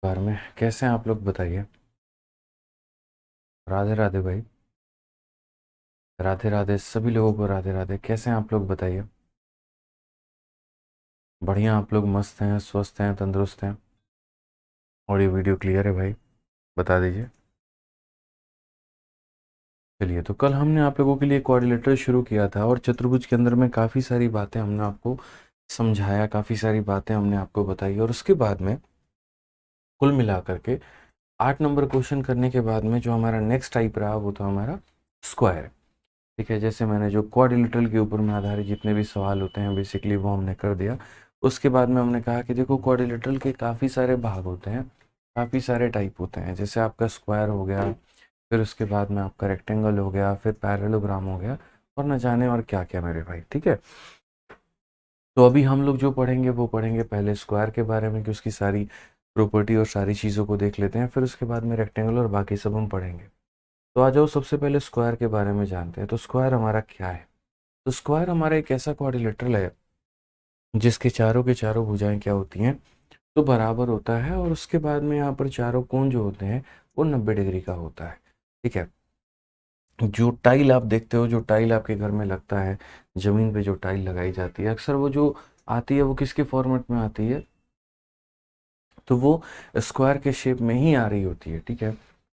बार में कैसे हैं आप लोग बताइए। राधे राधे भाई। राधे राधे सभी लोगों को राधे राधे। कैसे हैं आप लोग बताइए। बढ़िया, आप लोग मस्त हैं, स्वस्थ हैं, तंदुरुस्त हैं। और ये वीडियो क्लियर है भाई, बता दीजिए। चलिए, तो कल हमने आप लोगों के लिए क्वाड्रिलेटरल शुरू किया था और चतुर्भुज के अंदर में काफ़ी सारी बातें हमने आपको समझाया, काफ़ी सारी बातें हमने आपको बताई और उसके बाद में कुल मिला करके 8 नंबर क्वेश्चन करने के बाद में जो हमारा नेक्स्ट टाइप रहा वो था हमारा स्क्वायर। ठीक है, जैसे मैंने जो क्वाड्रिलेटरल के ऊपर में आधारित जितने भी सवाल होते हैं बेसिकली वो हमने कर दिया। उसके बाद में हमने कहा कि देखो क्वाड्रिलेटरल के काफ़ी सारे भाग होते हैं, काफ़ी सारे टाइप होते हैं। जैसे आपका स्क्वायर हो गया, फिर उसके बाद में आपका रेक्टेंगल हो गया, फिर पैरेललोग्राम हो गया और न जाने और क्या क्या मेरे भाई। ठीक है, तो अभी हम लोग जो पढ़ेंगे वो पढ़ेंगे पहले स्क्वायर के बारे में कि उसकी सारी प्रॉपर्टी और सारी चीज़ों को देख लेते हैं, फिर उसके बाद में रेक्टेंगल और बाकी सब हम पढ़ेंगे। तो आ जाओ सबसे पहले स्क्वायर के बारे में जानते हैं। तो स्क्वायर हमारा क्या है। तो स्क्वायर हमारा एक ऐसा क्वाड्रिलेटरल है जिसके चारों के चारों भुजाएं क्या होती हैं, तो बराबर होता है और उसके बाद में यहाँ पर चारों कोण जो होते हैं वो 90 डिग्री का होता है। ठीक है, जो टाइल आप देखते हो, जो टाइल आपके घर में लगता है, जमीन पे जो टाइल लगाई जाती है अक्सर वो जो आती है वो किसके फॉर्मेट में आती है, तो वो स्क्वायर के शेप में ही आ रही होती है। ठीक है,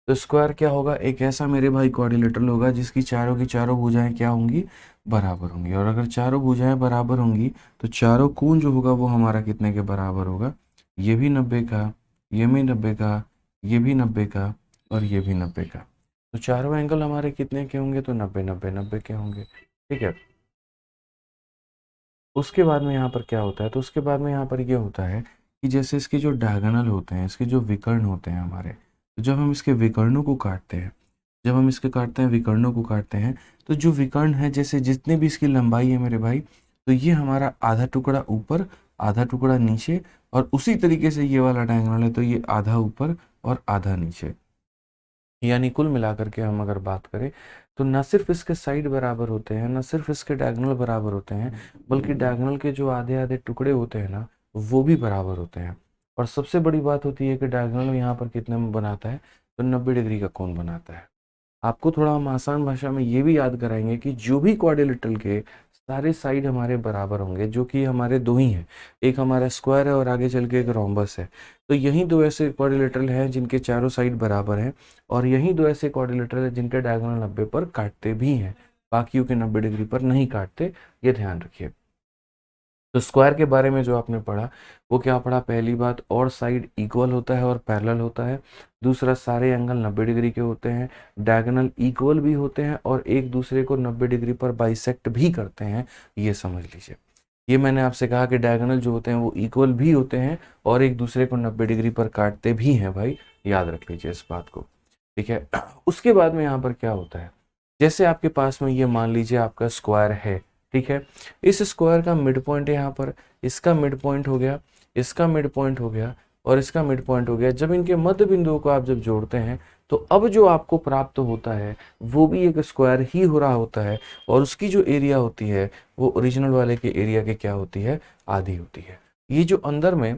तो स्क्वायर क्या होगा, एक ऐसा मेरे भाई क्वाड्रिलेटरल होगा जिसकी चारों की चारों भुजाएं क्या होंगी, बराबर होंगी। और अगर चारों भुजाएं बराबर होंगी तो चारों कोण जो होगा वो हमारा कितने के बराबर होगा, ये भी 90 का, ये भी 90 का, ये भी 90 का और ये भी 90 का। तो चारों एंगल हमारे कितने के होंगे, तो 90 90 90 के होंगे। ठीक है, उसके बाद में यहाँ पर क्या होता है, तो उसके बाद में यहाँ पर ये होता है कि जैसे इसके जो डायगोनल होते हैं, इसके जो विकर्ण होते हैं हमारे, तो जब हम इसके विकर्णों को काटते हैं, जब हम इसके काटते हैं विकर्णों को काटते हैं, तो जो विकर्ण है जैसे जितनी भी इसकी लंबाई है मेरे भाई, तो ये हमारा आधा टुकड़ा ऊपर, आधा टुकड़ा नीचे, और उसी तरीके से ये वाला डायगोनल है तो ये आधा ऊपर और आधा नीचे। यानी कुल मिलाकर के हम अगर बात करें तो न सिर्फ इसके साइड बराबर होते हैं, न सिर्फ इसके डायगोनल बराबर होते हैं, बल्कि डायगोनल के जो आधे आधे टुकड़े होते हैं ना, वो भी बराबर होते हैं। और सबसे बड़ी बात होती है कि डायगोनल यहाँ पर कितने में बनाता है, तो 90 डिग्री का कोण बनाता है। आपको थोड़ा हम आसान भाषा में ये भी याद कराएंगे कि जो भी क्वाड्रिलेटरल के सारे साइड हमारे बराबर होंगे, जो कि हमारे दो ही हैं, एक हमारा स्क्वायर है और आगे चल के एक रोम्बस है। तो यही दो ऐसे क्वाड्रिलेटरल हैं जिनके चारों साइड बराबर हैं, और यही दो ऐसे क्वाड्रिलेटरल हैं जिनके डायगोनल 90 पर काटते भी हैं, बाकियों के 90 डिग्री पर नहीं काटते, ये ध्यान रखिए। तो स्क्वायर के बारे में जो आपने पढ़ा वो क्या पढ़ा, पहली बात और साइड इक्वल होता है और पैरेलल होता है। दूसरा, सारे एंगल 90 डिग्री के होते हैं, डायगोनल इक्वल भी होते हैं और एक दूसरे को 90 डिग्री पर बाइसेक्ट भी करते हैं, ये समझ लीजिए। ये मैंने आपसे कहा कि डायगोनल जो होते हैं वो इक्वल भी होते हैं और एक दूसरे को 90 डिग्री पर काटते भी हैं भाई, याद रख लीजिए इस बात को। ठीक है, उसके बाद में यहाँ पर क्या होता है, जैसे आपके पास में ये मान लीजिए आपका स्क्वायर है। ठीक है, इस स्क्वायर का मिड पॉइंट है यहाँ पर, इसका मिड पॉइंट हो गया, इसका मिड पॉइंट हो गया और इसका मिड पॉइंट हो गया। जब इनके मध्य बिंदुओं को आप जब जोड़ते हैं तो अब जो आपको प्राप्त होता है वो भी एक स्क्वायर ही हो रहा होता है, और उसकी जो एरिया होती है वो ओरिजिनल वाले के एरिया के क्या होती है, आधी होती है। ये जो अंदर में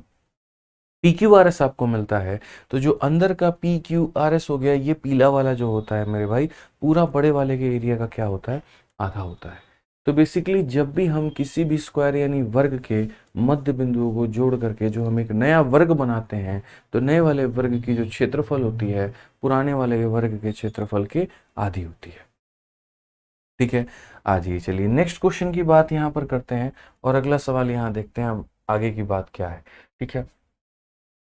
पी क्यू आर एस आपको मिलता है, तो जो अंदर का पी क्यू आर एस हो गया, ये पीला वाला जो होता है मेरे भाई, पूरा बड़े वाले के एरिया का क्या होता है, आधा होता है। तो बेसिकली जब भी हम किसी भी स्क्वायर यानी वर्ग के मध्य बिंदुओं को जोड़ करके जो हम एक नया वर्ग बनाते हैं, तो नए वाले वर्ग की जो क्षेत्रफल होती है पुराने वाले वर्ग के क्षेत्रफल के आधी होती है। ठीक है, आ जाइए, चलिए नेक्स्ट क्वेश्चन की बात यहाँ पर करते हैं और अगला सवाल यहाँ देखते हैं अब आगे की बात क्या है। ठीक है,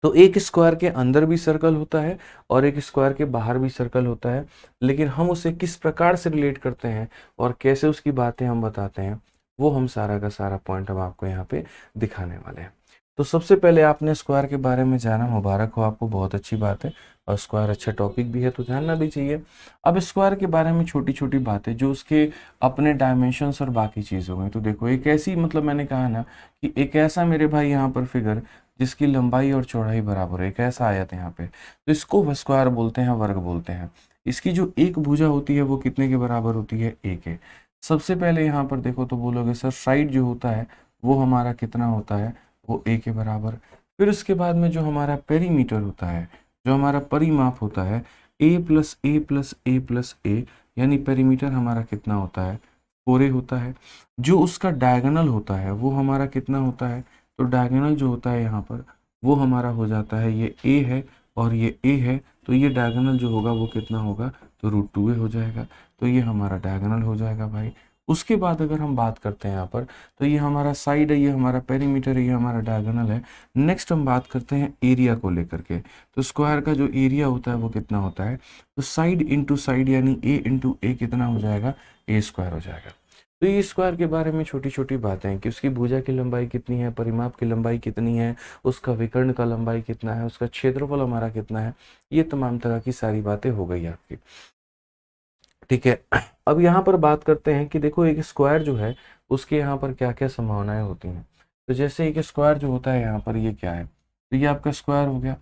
तो एक स्क्वायर के अंदर भी सर्कल होता है और एक स्क्वायर के बाहर भी सर्कल होता है, लेकिन हम उसे किस प्रकार से रिलेट करते हैं और कैसे उसकी बातें हम बताते हैं, वो हम सारा का सारा पॉइंट हम आपको यहाँ पे दिखाने वाले हैं। तो सबसे पहले आपने स्क्वायर के बारे में जाना, मुबारक हो आपको, बहुत अच्छी बात है। और स्क्वायर अच्छा टॉपिक भी है तो जानना भी चाहिए। अब स्क्वायर के बारे में छोटी छोटी बातें जो उसके अपने डायमेंशंस और बाकी चीज़ हो गई, तो देखो एक ऐसी, मतलब मैंने कहा ना कि एक ऐसा मेरे भाई यहाँ पर फिगर जिसकी लंबाई और चौड़ाई बराबर है, एक ऐसा आयत है यहाँ पे, तो इसको स्क्वायर बोलते हैं, वर्ग बोलते हैं। इसकी जो एक भुजा होती है वो कितने के बराबर होती है, एक है। सबसे पहले यहाँ पर देखो तो बोलोगे सर साइड जो होता है वो हमारा कितना होता है, वो ए के बराबर। फिर उसके बाद में जो हमारा पेरीमीटर होता है, जो हमारा परिमाप होता है, ए प्लस ए प्लस ए प्लस ए, यानी पेरीमीटर हमारा कितना होता है, 4a होता है। जो उसका डायगोनल होता है वो हमारा कितना होता है, तो डायगोनल जो होता है यहाँ पर वो हमारा हो जाता है, ये a है और ये a है, तो ये डायगोनल जो होगा वो कितना होगा, तो √2a हो जाएगा। तो ये हमारा डायगोनल हो जाएगा भाई। उसके बाद अगर हम बात करते हैं यहाँ पर, तो ये हमारा साइड है, ये हमारा पेरीमीटर है, ये हमारा डायगोनल है। नेक्स्ट हम बात करते हैं एरिया को लेकर के। तो स्क्वायर का जो एरिया होता है वो कितना होता है, तो साइड इंटू साइड यानी ए इंटू ए कितना हो जाएगा, ए स्क्वायर हो जाएगा। तो ये स्क्वायर के बारे में छोटी छोटी बातें हैं कि उसकी भुजा की लंबाई कितनी है, परिमाप की लंबाई कितनी है, उसका विकर्ण का लंबाई कितना है, उसका क्षेत्रफल हमारा कितना है, ये तमाम तरह की सारी बातें हो गई आपकी। ठीक है, अब यहाँ पर बात करते हैं कि देखो एक स्क्वायर जो है उसके यहाँ पर क्या क्या संभावनाएं होती हैं। तो जैसे एक स्क्वायर जो होता है यहाँ पर ये क्या है, तो ये आपका स्क्वायर हो गया।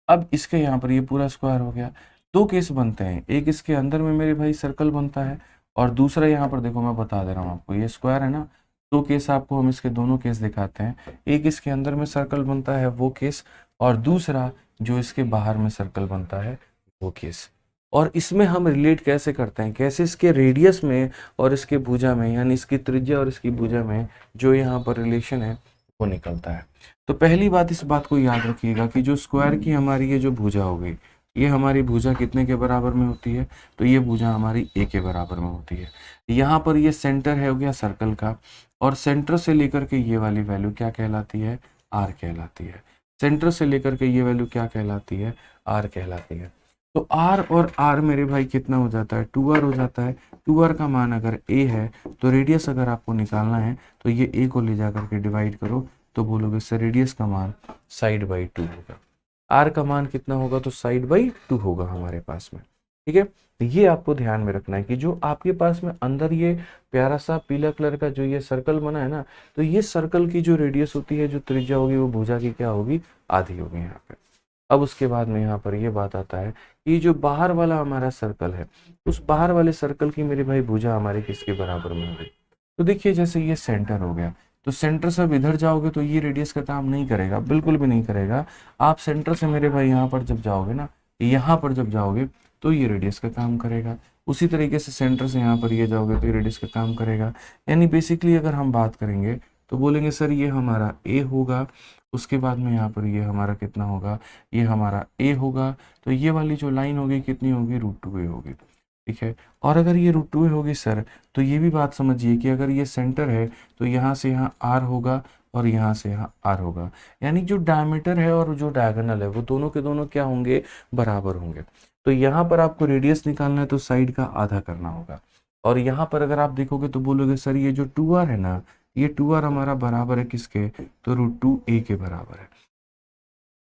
अब इसके यहाँ पर ये पूरा स्क्वायर हो गया। दो केस बनते हैं, एक इसके अंदर में मेरे भाई सर्कल बनता है, और दूसरा यहाँ पर देखो मैं बता दे रहा हूँ आपको, ये स्क्वायर है ना, दो केस आपको हम इसके दोनों केस दिखाते हैं। एक इसके अंदर में सर्कल बनता है वो केस, और दूसरा जो इसके बाहर में सर्कल बनता है वो केस। और इसमें हम रिलेट कैसे करते हैं, कैसे इसके रेडियस में और इसके भुजा में, यानी इसकी त्रिज्या और इसकी भुजा में जो यहाँ पर रिलेशन है वो निकलता है। तो पहली बात इस बात को याद रखिएगा कि जो स्क्वायर की हमारी ये जो भुजा हो गई, ये हमारी भुजा कितने के बराबर में होती है, तो ये भुजा हमारी a के बराबर में होती है। यहाँ पर ये सेंटर है हो गया सर्कल का, और सेंटर से लेकर के ये वाली वैल्यू क्या कहलाती है, r कहलाती है। सेंटर से लेकर के ये वैल्यू क्या कहलाती है, r कहलाती है। तो r और r मेरे भाई कितना हो जाता है, 2r हो जाता है। 2r का मान अगर a है, तो रेडियस अगर आपको निकालना है तो ये a को ले जा करके डिवाइड करो, तो बोलोगे सर रेडियस का मान साइड बाई 2 होगा। r का मान कितना होगा, तो साइड बाई 2 होगा हमारे पास में। ठीक है, तो ये आपको ध्यान में रखना है कि जो आपके पास में अंदर ये प्यारा सा पीला कलर का जो ये सर्कल बना है ना, तो ये सर्कल की जो रेडियस होती है, जो त्रिज्या होगी, वो भुजा की क्या होगी, आधी होगी यहाँ पे। अब उसके बाद में यहाँ पर ये बात आता है कि जो बाहर वाला हमारा सर्कल है, उस बाहर वाले सर्कल की मेरे भाई भुजा हमारी किसके बराबर में होगी। तो देखिए जैसे ये सेंटर हो गया, तो सेंटर से अब इधर जाओगे तो ये रेडियस का काम नहीं करेगा, बिल्कुल भी नहीं करेगा। आप सेंटर से मेरे भाई यहाँ पर जब जाओगे ना, यहाँ पर जब जाओगे तो ये रेडियस का काम करेगा। उसी तरीके से सेंटर से यहाँ पर ये जाओगे तो ये रेडियस का काम करेगा। यानी बेसिकली अगर हम बात करेंगे तो बोलेंगे सर ये हमारा ए होगा, उसके बाद में यहाँ पर ये हमारा कितना होगा, ये हमारा ए होगा। तो ये वाली जो लाइन होगी कितनी होगी, √2a होगी। ठीक है, और अगर ये √2a होगी सर, तो ये भी बात समझिए कि अगर ये सेंटर है तो यहाँ से यहाँ r होगा और यहाँ से यहाँ r होगा। यानी जो डायमीटर है और जो डायगोनल है वो दोनों के दोनों क्या होंगे, बराबर होंगे। तो यहाँ पर आपको रेडियस निकालना है तो साइड का आधा करना होगा। और यहाँ पर अगर आप देखोगे तो बोलोगे सर ये जो 2r है ना, ये 2r हमारा बराबर है किसके, तो √2a के बराबर है।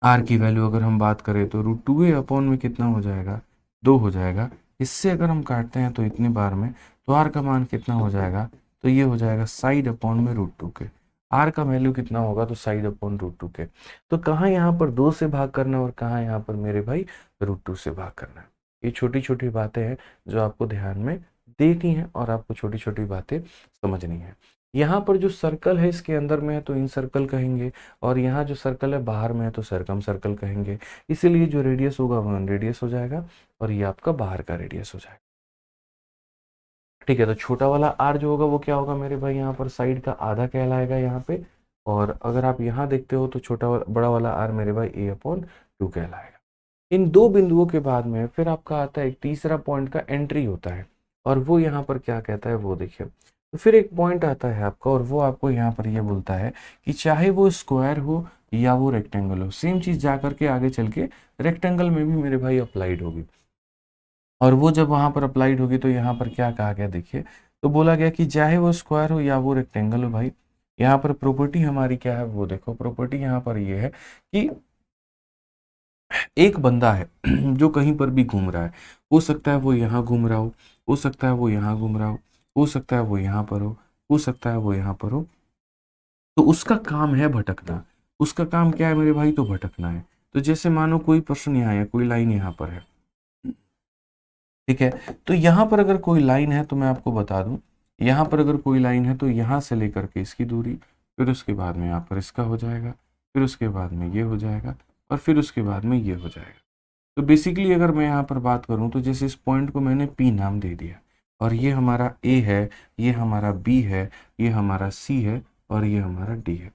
r की वैल्यू अगर हम बात करें तो √2a अपॉन में कितना हो जाएगा, 2 हो जाएगा। इससे अगर हम काटते हैं तो इतने बार में, तो r का मान कितना हो जाएगा, तो ये हो जाएगा साइड अपॉन में √2 के। r का वैल्यू कितना होगा, तो साइड अपॉन √2 के। तो कहाँ यहाँ पर 2 से भाग करना है और कहाँ यहाँ पर मेरे भाई √2 से भाग करना है। ये छोटी छोटी बातें हैं जो आपको ध्यान में देखनी है और आपको छोटी छोटी बातें समझनी है। यहाँ पर जो सर्कल है इसके अंदर में है तो इन सर्कल कहेंगे, और यहाँ जो सर्कल है बाहर में है तो सरकम सर्कल कहेंगे। इसीलिए जो रेडियस होगा वो रेडियस हो जाएगा और ये आपका बाहर का रेडियस हो जाएगा। ठीक है, तो छोटा वाला आर जो होगा वो क्या होगा मेरे भाई, यहाँ पर साइड का आधा कहलाएगा यहाँ पे। और अगर आप यहाँ देखते हो तो बड़ा वाला आर मेरे भाई a/2 कहलाएगा। इन दो बिंदुओं के बाद में फिर आपका आता है एक तीसरा पॉइंट का एंट्री होता है, और वो यहाँ पर क्या कहता है वो देखिए। तो फिर एक पॉइंट आता है आपका, और वो आपको यहाँ पर ये बोलता है कि चाहे वो स्क्वायर हो या वो रेक्टेंगल हो, सेम चीज जा करके आगे चल के रेक्टेंगल में भी मेरे भाई अप्लाइड होगी। और वो जब वहां पर अप्लाइड होगी तो यहाँ पर क्या कहा गया देखिए, तो बोला गया कि चाहे वो स्क्वायर हो या वो रेक्टेंगल हो भाई, यहाँ पर प्रॉपर्टी हमारी क्या है वो देखो। प्रॉपर्टी यहाँ पर ये है कि एक बंदा है जो कहीं पर भी घूम रहा है, हो सकता है वो यहाँ घूम रहा हो सकता है वो यहाँ घूम रहा हो सकता है वो यहाँ पर हो सकता है वो यहाँ पर हो। तो उसका काम है भटकना। उसका काम क्या है मेरे भाई, तो भटकना है। तो जैसे मानो कोई पर्सन यहाँ है, कोई लाइन यहाँ पर है, ठीक है। तो यहाँ पर अगर कोई लाइन है तो मैं आपको बता दूं, यहाँ पर अगर कोई लाइन है तो यहाँ से लेकर के इसकी दूरी, फिर उसके बाद में यहाँ पर इसका हो जाएगा, फिर उसके बाद में ये हो जाएगा और फिर उसके बाद में ये हो जाएगा। तो बेसिकली अगर मैं यहाँ पर बात करूँ तो जैसे इस पॉइंट को मैंने P नाम दे दिया और ये हमारा A है, ये हमारा B है, ये हमारा C है और ये हमारा D है।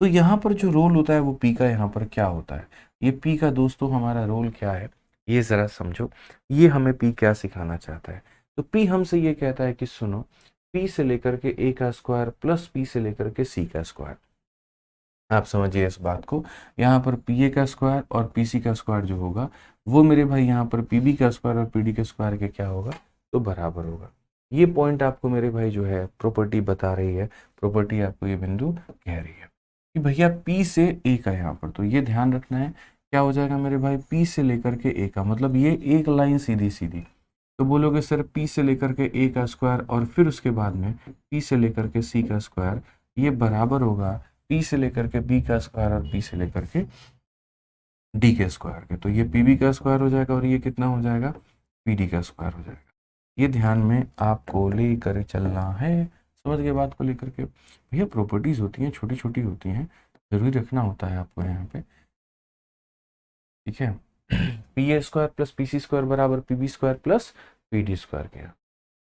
तो यहाँ पर जो रोल होता है वो P का यहाँ पर क्या होता है, ये P का दोस्तों हमारा रोल क्या है, ये ज़रा समझो। ये हमें P क्या सिखाना चाहता है। तो P हमसे ये कहता है कि सुनो, P से लेकर के A का स्क्वायर प्लस P से लेकर के C का स्क्वायर। आप समझिए इस बात को, यहाँ पर पी ए का स्क्वायर और पी सी का स्क्वायर जो होगा वो मेरे भाई यहाँ पर पी बी का स्क्वायर और पी डी के स्क्वायर के क्या होगा, तो बराबर होगा। ये पॉइंट आपको मेरे भाई जो है प्रॉपर्टी बता रही है, प्रॉपर्टी आपको ये बिंदु कह रही है कि भैया पी से ए का यहाँ पर, तो ये ध्यान रखना है क्या हो जाएगा मेरे भाई, पी से लेकर के ए का, मतलब ये एक लाइन सीधी सीधी। तो बोलोगे सर पी से लेकर के ए का स्क्वायर और फिर उसके बाद में पी से लेकर के सी का स्क्वायर, ये बराबर होगा पी से लेकर के बी का स्क्वायर और पी से लेकर के डी के स्क्वायर के। तो ये पी बी का स्क्वायर हो जाएगा और ये कितना हो जाएगा, पी डी का स्क्वायर हो जाएगा। ये ध्यान में आपको लेकर चलना है, समझ गए बात को लेकर के। भैया प्रॉपर्टीज होती हैं, छोटी छोटी होती हैं, जरूरी रखना होता है आपको यहाँ पे, ठीक है। P A square plus P C square बराबर P B square plus P D square के।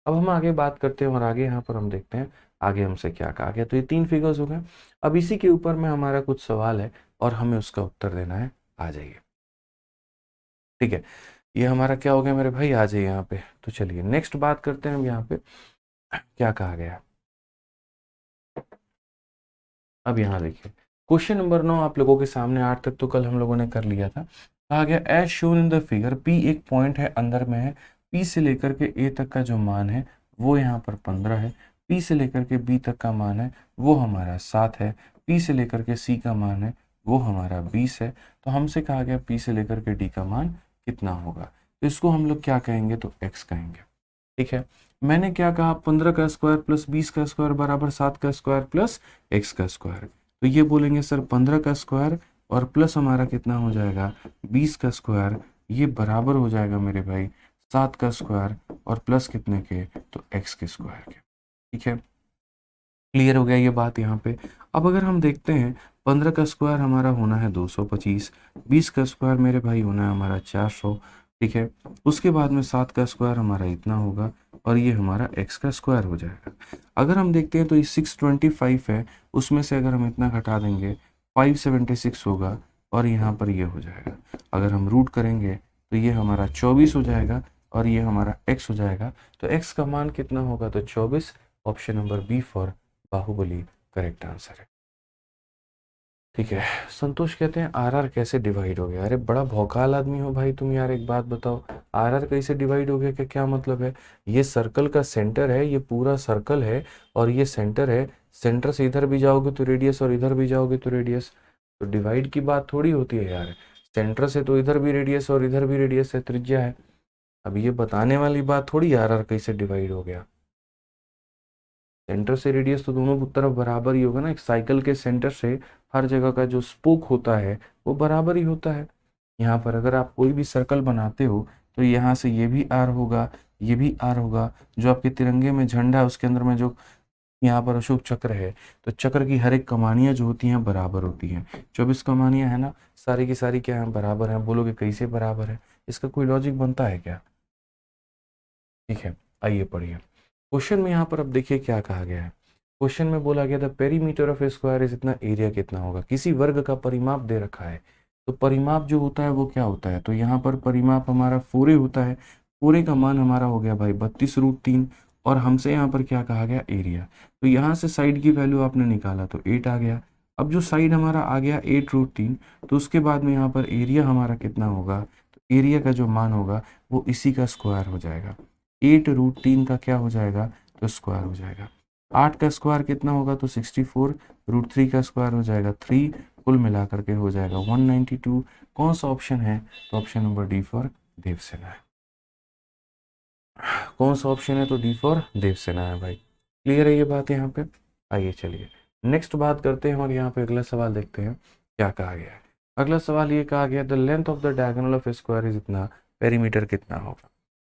अब हम आगे बात करते हैं और आगे यहाँ पर हम देखते हैं आगे हमसे क्या कहा गया। तो ये 3 फिगर्स हो गए। अब इसी के ऊपर में हमारा कुछ सवाल है और हमें उसका उत्तर देना है, आ जाइए, ठीक है। ये हमारा क्या हो गया मेरे भाई, आ जाइए यहाँ पे। तो चलिए नेक्स्ट बात करते हैं हम यहाँ पे क्या कहा गया। अब यहाँ देखिए क्वेश्चन नंबर 9 आप लोगों के सामने, 8 तक तो कल हम लोगों ने कर लिया था। कहा गया as shown in the figure, P एक पॉइंट है अंदर में है, पी से लेकर के ए तक का जो मान है वो यहाँ पर 15 है, पी से लेकर के बी तक का मान है वो हमारा 7 है, पी से लेकर के सी का मान है वो हमारा 20 है। तो हमसे कहा गया पी से लेकर के डी का मान कितना होगा, तो इसको हम लोग क्या कहेंगे, तो एक्स कहेंगे, ठीक है। मैंने क्या कहा, 15 का स्क्वायर प्लस 20 का स्क्वायर बराबर 7 का स्क्वायर प्लस एक्स का स्क्वायर। तो ये बोलेंगे सर 15 का स्क्वायर और प्लस हमारा कितना हो जाएगा 20 का स्क्वायर, ये बराबर हो जाएगा मेरे भाई 7 का स्क्वायर और प्लस कितने के, तो एक्स के स्क्वायर के, ठीक है। क्लियर हो गया ये बात यहाँ पे। अब अगर हम देखते हैं 15 का स्क्वायर हमारा होना है 225, 20 का स्क्वायर मेरे भाई होना है हमारा 400, ठीक है। उसके बाद में 7 का स्क्वायर हमारा इतना होगा और ये हमारा x का स्क्वायर हो जाएगा। अगर हम देखते हैं तो ये 625 है, उसमें से अगर हम इतना घटा देंगे 576 होगा और यहाँ पर ये हो जाएगा। अगर हम रूट करेंगे तो ये हमारा 24 हो जाएगा और ये हमारा x हो जाएगा। तो x का मान कितना होगा, तो 24। Option number B for Baahubali correct answer है, ठीक है। संतोष कहते हैं आरआर कैसे डिवाइड हो गया, अरे बड़ा भौकाल आदमी हो भाई तुम यार, एक बात बताओ आरआर कैसे डिवाइड हो गया, क्या मतलब है। ये सर्कल का सेंटर है, ये पूरा सर्कल है और ये सेंटर है, सेंटर से इधर भी जाओगे तो रेडियस और इधर भी जाओगे तो रेडियस, तो डिवाइड की बात थोड़ी होती है यार। सेंटर से तो इधर भी रेडियस और इधर भी रेडियस है, त्रिज्या है। अब ये बताने वाली बात थोड़ी आरआर कैसे डिवाइड हो गया, सेंटर से रेडियस तो दोनों तरफ बराबर ही होगा ना। एक साइकिल के सेंटर से हर जगह का जो स्पोक होता है वो बराबर ही होता है। यहाँ पर अगर आप कोई भी सर्कल बनाते हो तो यहाँ से ये भी आर होगा, ये भी आर होगा। जो आपके तिरंगे में झंडा है उसके अंदर में जो यहाँ पर अशोक चक्र है, तो चक्र की हर एक कमानियाँ जो होती हैं बराबर होती हैं। 24 कमानियाँ है ना, सारी की सारी क्या है, बराबर हैं। बोलोगे कैसे बराबर है, इसका कोई लॉजिक बनता है क्या, ठीक है। आइए पढ़िए क्वेश्चन में। यहाँ पर अब देखिए क्या कहा गया है। क्वेश्चन में बोला गया था perimeter of A square is इतना, एरिया कितना होगा। किसी वर्ग का परिमाप दे रखा है, तो परिमाप जो होता है वो क्या होता है, तो यहाँ पर परिमाप हमारा फोरे होता है। फोरे का मान हमारा हो गया भाई 32√3 और हमसे यहाँ पर क्या कहा गया, एरिया। तो यहाँ से साइड की वैल्यू आपने निकाला तो 8 आ गया। अब जो साइड हमारा आ गया 8√3, तो उसके बाद में यहाँ पर एरिया हमारा कितना होगा, तो एरिया का जो मान होगा वो इसी का स्क्वायर हो जाएगा। 8√3 का क्या हो जाएगा, तो स्क्वायर हो जाएगा। 8 का स्क्वायर कितना होगा, तो 64, √3 का स्क्वायर हो जाएगा 3, कुल मिलाकर के हो जाएगा 192। कौन सा ऑप्शन है, तो option number D for Devasena है। कौन सा ऑप्शन है, तो डी फॉर देवसेना है भाई। क्लियर है ये बात यहाँ पे। आइए चलिए नेक्स्ट बात करते हैं और यहाँ पे अगला सवाल देखते हैं क्या कहा गया है। अगला सवाल ये कहा गया the length of the diagonal of A square is इतना, पेरीमीटर कितना होगा।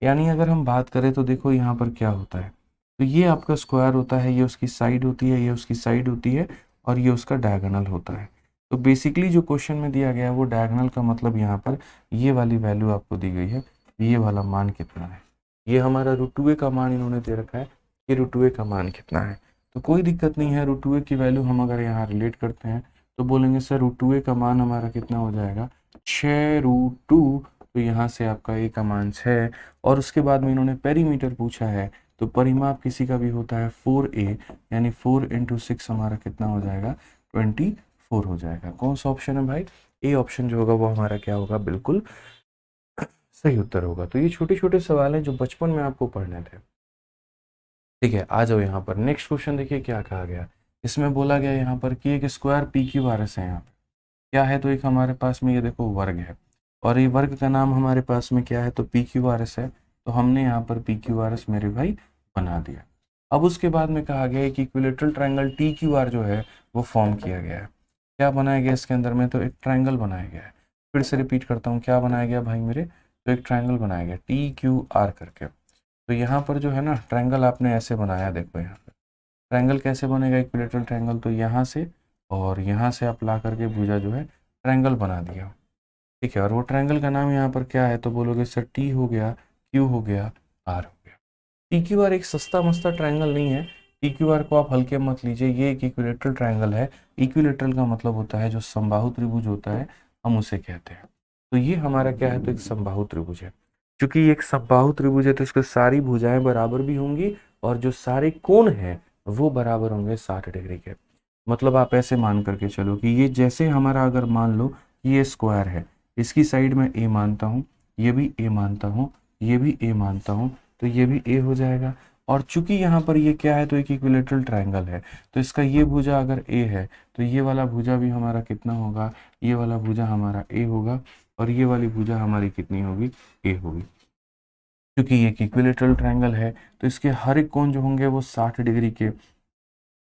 यानी अगर हम बात करें तो देखो यहाँ पर क्या होता है, तो ये आपका स्क्वायर होता है, ये उसकी साइड होती है, ये उसकी साइड होती है और ये उसका डायगोनल होता है। तो बेसिकली जो क्वेश्चन में दिया गया है वो डायगोनल का मतलब यहाँ पर ये वाली वैल्यू आपको दी गई है, ये वाला मान कितना है, ये हमारा √2a का मान इन्होंने दे रखा है कि √2a का मान कितना है। तो कोई दिक्कत नहीं है, √2a की वैल्यू हम अगर यहाँ रिलेट करते हैं तो बोलेंगे सर √2a का मान हमारा कितना हो जाएगा 6√2, तो यहाँ से आपका a का मान 6, और उसके बाद में इन्होंने पेरीमीटर पूछा है, तो परिमाप किसी का भी होता है 4a, यानी 4 × 6 हमारा कितना हो जाएगा 24 हो जाएगा। कौन सा ऑप्शन है भाई, ए ऑप्शन जो होगा वो हमारा क्या होगा, बिल्कुल सही उत्तर होगा। तो ये छोटे छोटे सवाल हैं जो बचपन में आपको पढ़ने थे। ठीक है, आ जाओ यहाँ पर नेक्स्ट क्वेश्चन देखिए क्या कहा गया। इसमें बोला गया यहाँ पर कि एक स्क्वायर PQRS है, यहाँ पर क्या है, तो एक हमारे पास में ये देखो वर्ग है, और ये वर्ग का नाम हमारे पास में क्या है, तो PQRS है। तो हमने यहाँ पर PQRS मेरे भाई बना दिया। अब उसके बाद में कहा गया है कि इक्विलेटरल ट्रायंगल TQR जो है वो फॉर्म किया गया है। क्या बनाया गया इसके अंदर में, तो एक ट्रायंगल बनाया गया है। फिर से रिपीट करता हूँ, क्या बनाया गया भाई मेरे, तो एक ट्रायंगल बनाया गया TQR करके। तो यहाँ पर जो है ना ट्रायंगल आपने ऐसे बनाया, देखो यहाँ पर ट्रायंगल कैसे बनेगा इक्विलेटरल ट्रायंगल, तो यहाँ से और यहाँ से आप ला करके भुजा जो है ट्रायंगल बना दिया। ठीक है, और वो ट्रायंगल का नाम यहाँ पर क्या है, तो बोलोगे सर T हो गया, Q हो गया, R हो गया। TQR एक सस्ता मस्ता ट्रायंगल नहीं है, TQR को आप हल्के मत लीजिए, ये एक इक्विलेटरल ट्रायंगल है। इक्विलेटरल का मतलब होता है जो समबाहु त्रिभुज होता है, हम उसे कहते हैं। तो ये हमारा क्या है, तो एक समबाहु त्रिभुज है। क्योंकि ये एक समबाहु त्रिभुज है तो इसकी सारी भुजाएं बराबर भी होंगी, और जो सारे कोण हैं वो बराबर होंगे 60 डिग्री के। मतलब आप ऐसे मान करके चलो कि ये जैसे हमारा, अगर मान लो कि ये स्क्वायर है, इसकी साइड में a मानता हूँ, ये भी a मानता हूँ, ये भी a मानता हूँ, तो ये भी a हो जाएगा। और चूंकि यहाँ पर ये क्या है, तो एक इक्विलेटरल ट्रायंगल है, तो इसका ये भुजा अगर a है तो ये वाला भुजा भी हमारा कितना होगा, ये वाला भुजा हमारा a होगा, और ये वाली भुजा हमारी कितनी होगी, a होगी। क्योंकि ये एक इक्विलेटरल ट्रायंगल है तो इसके हर एक कोण जो होंगे वो 60 डिग्री के।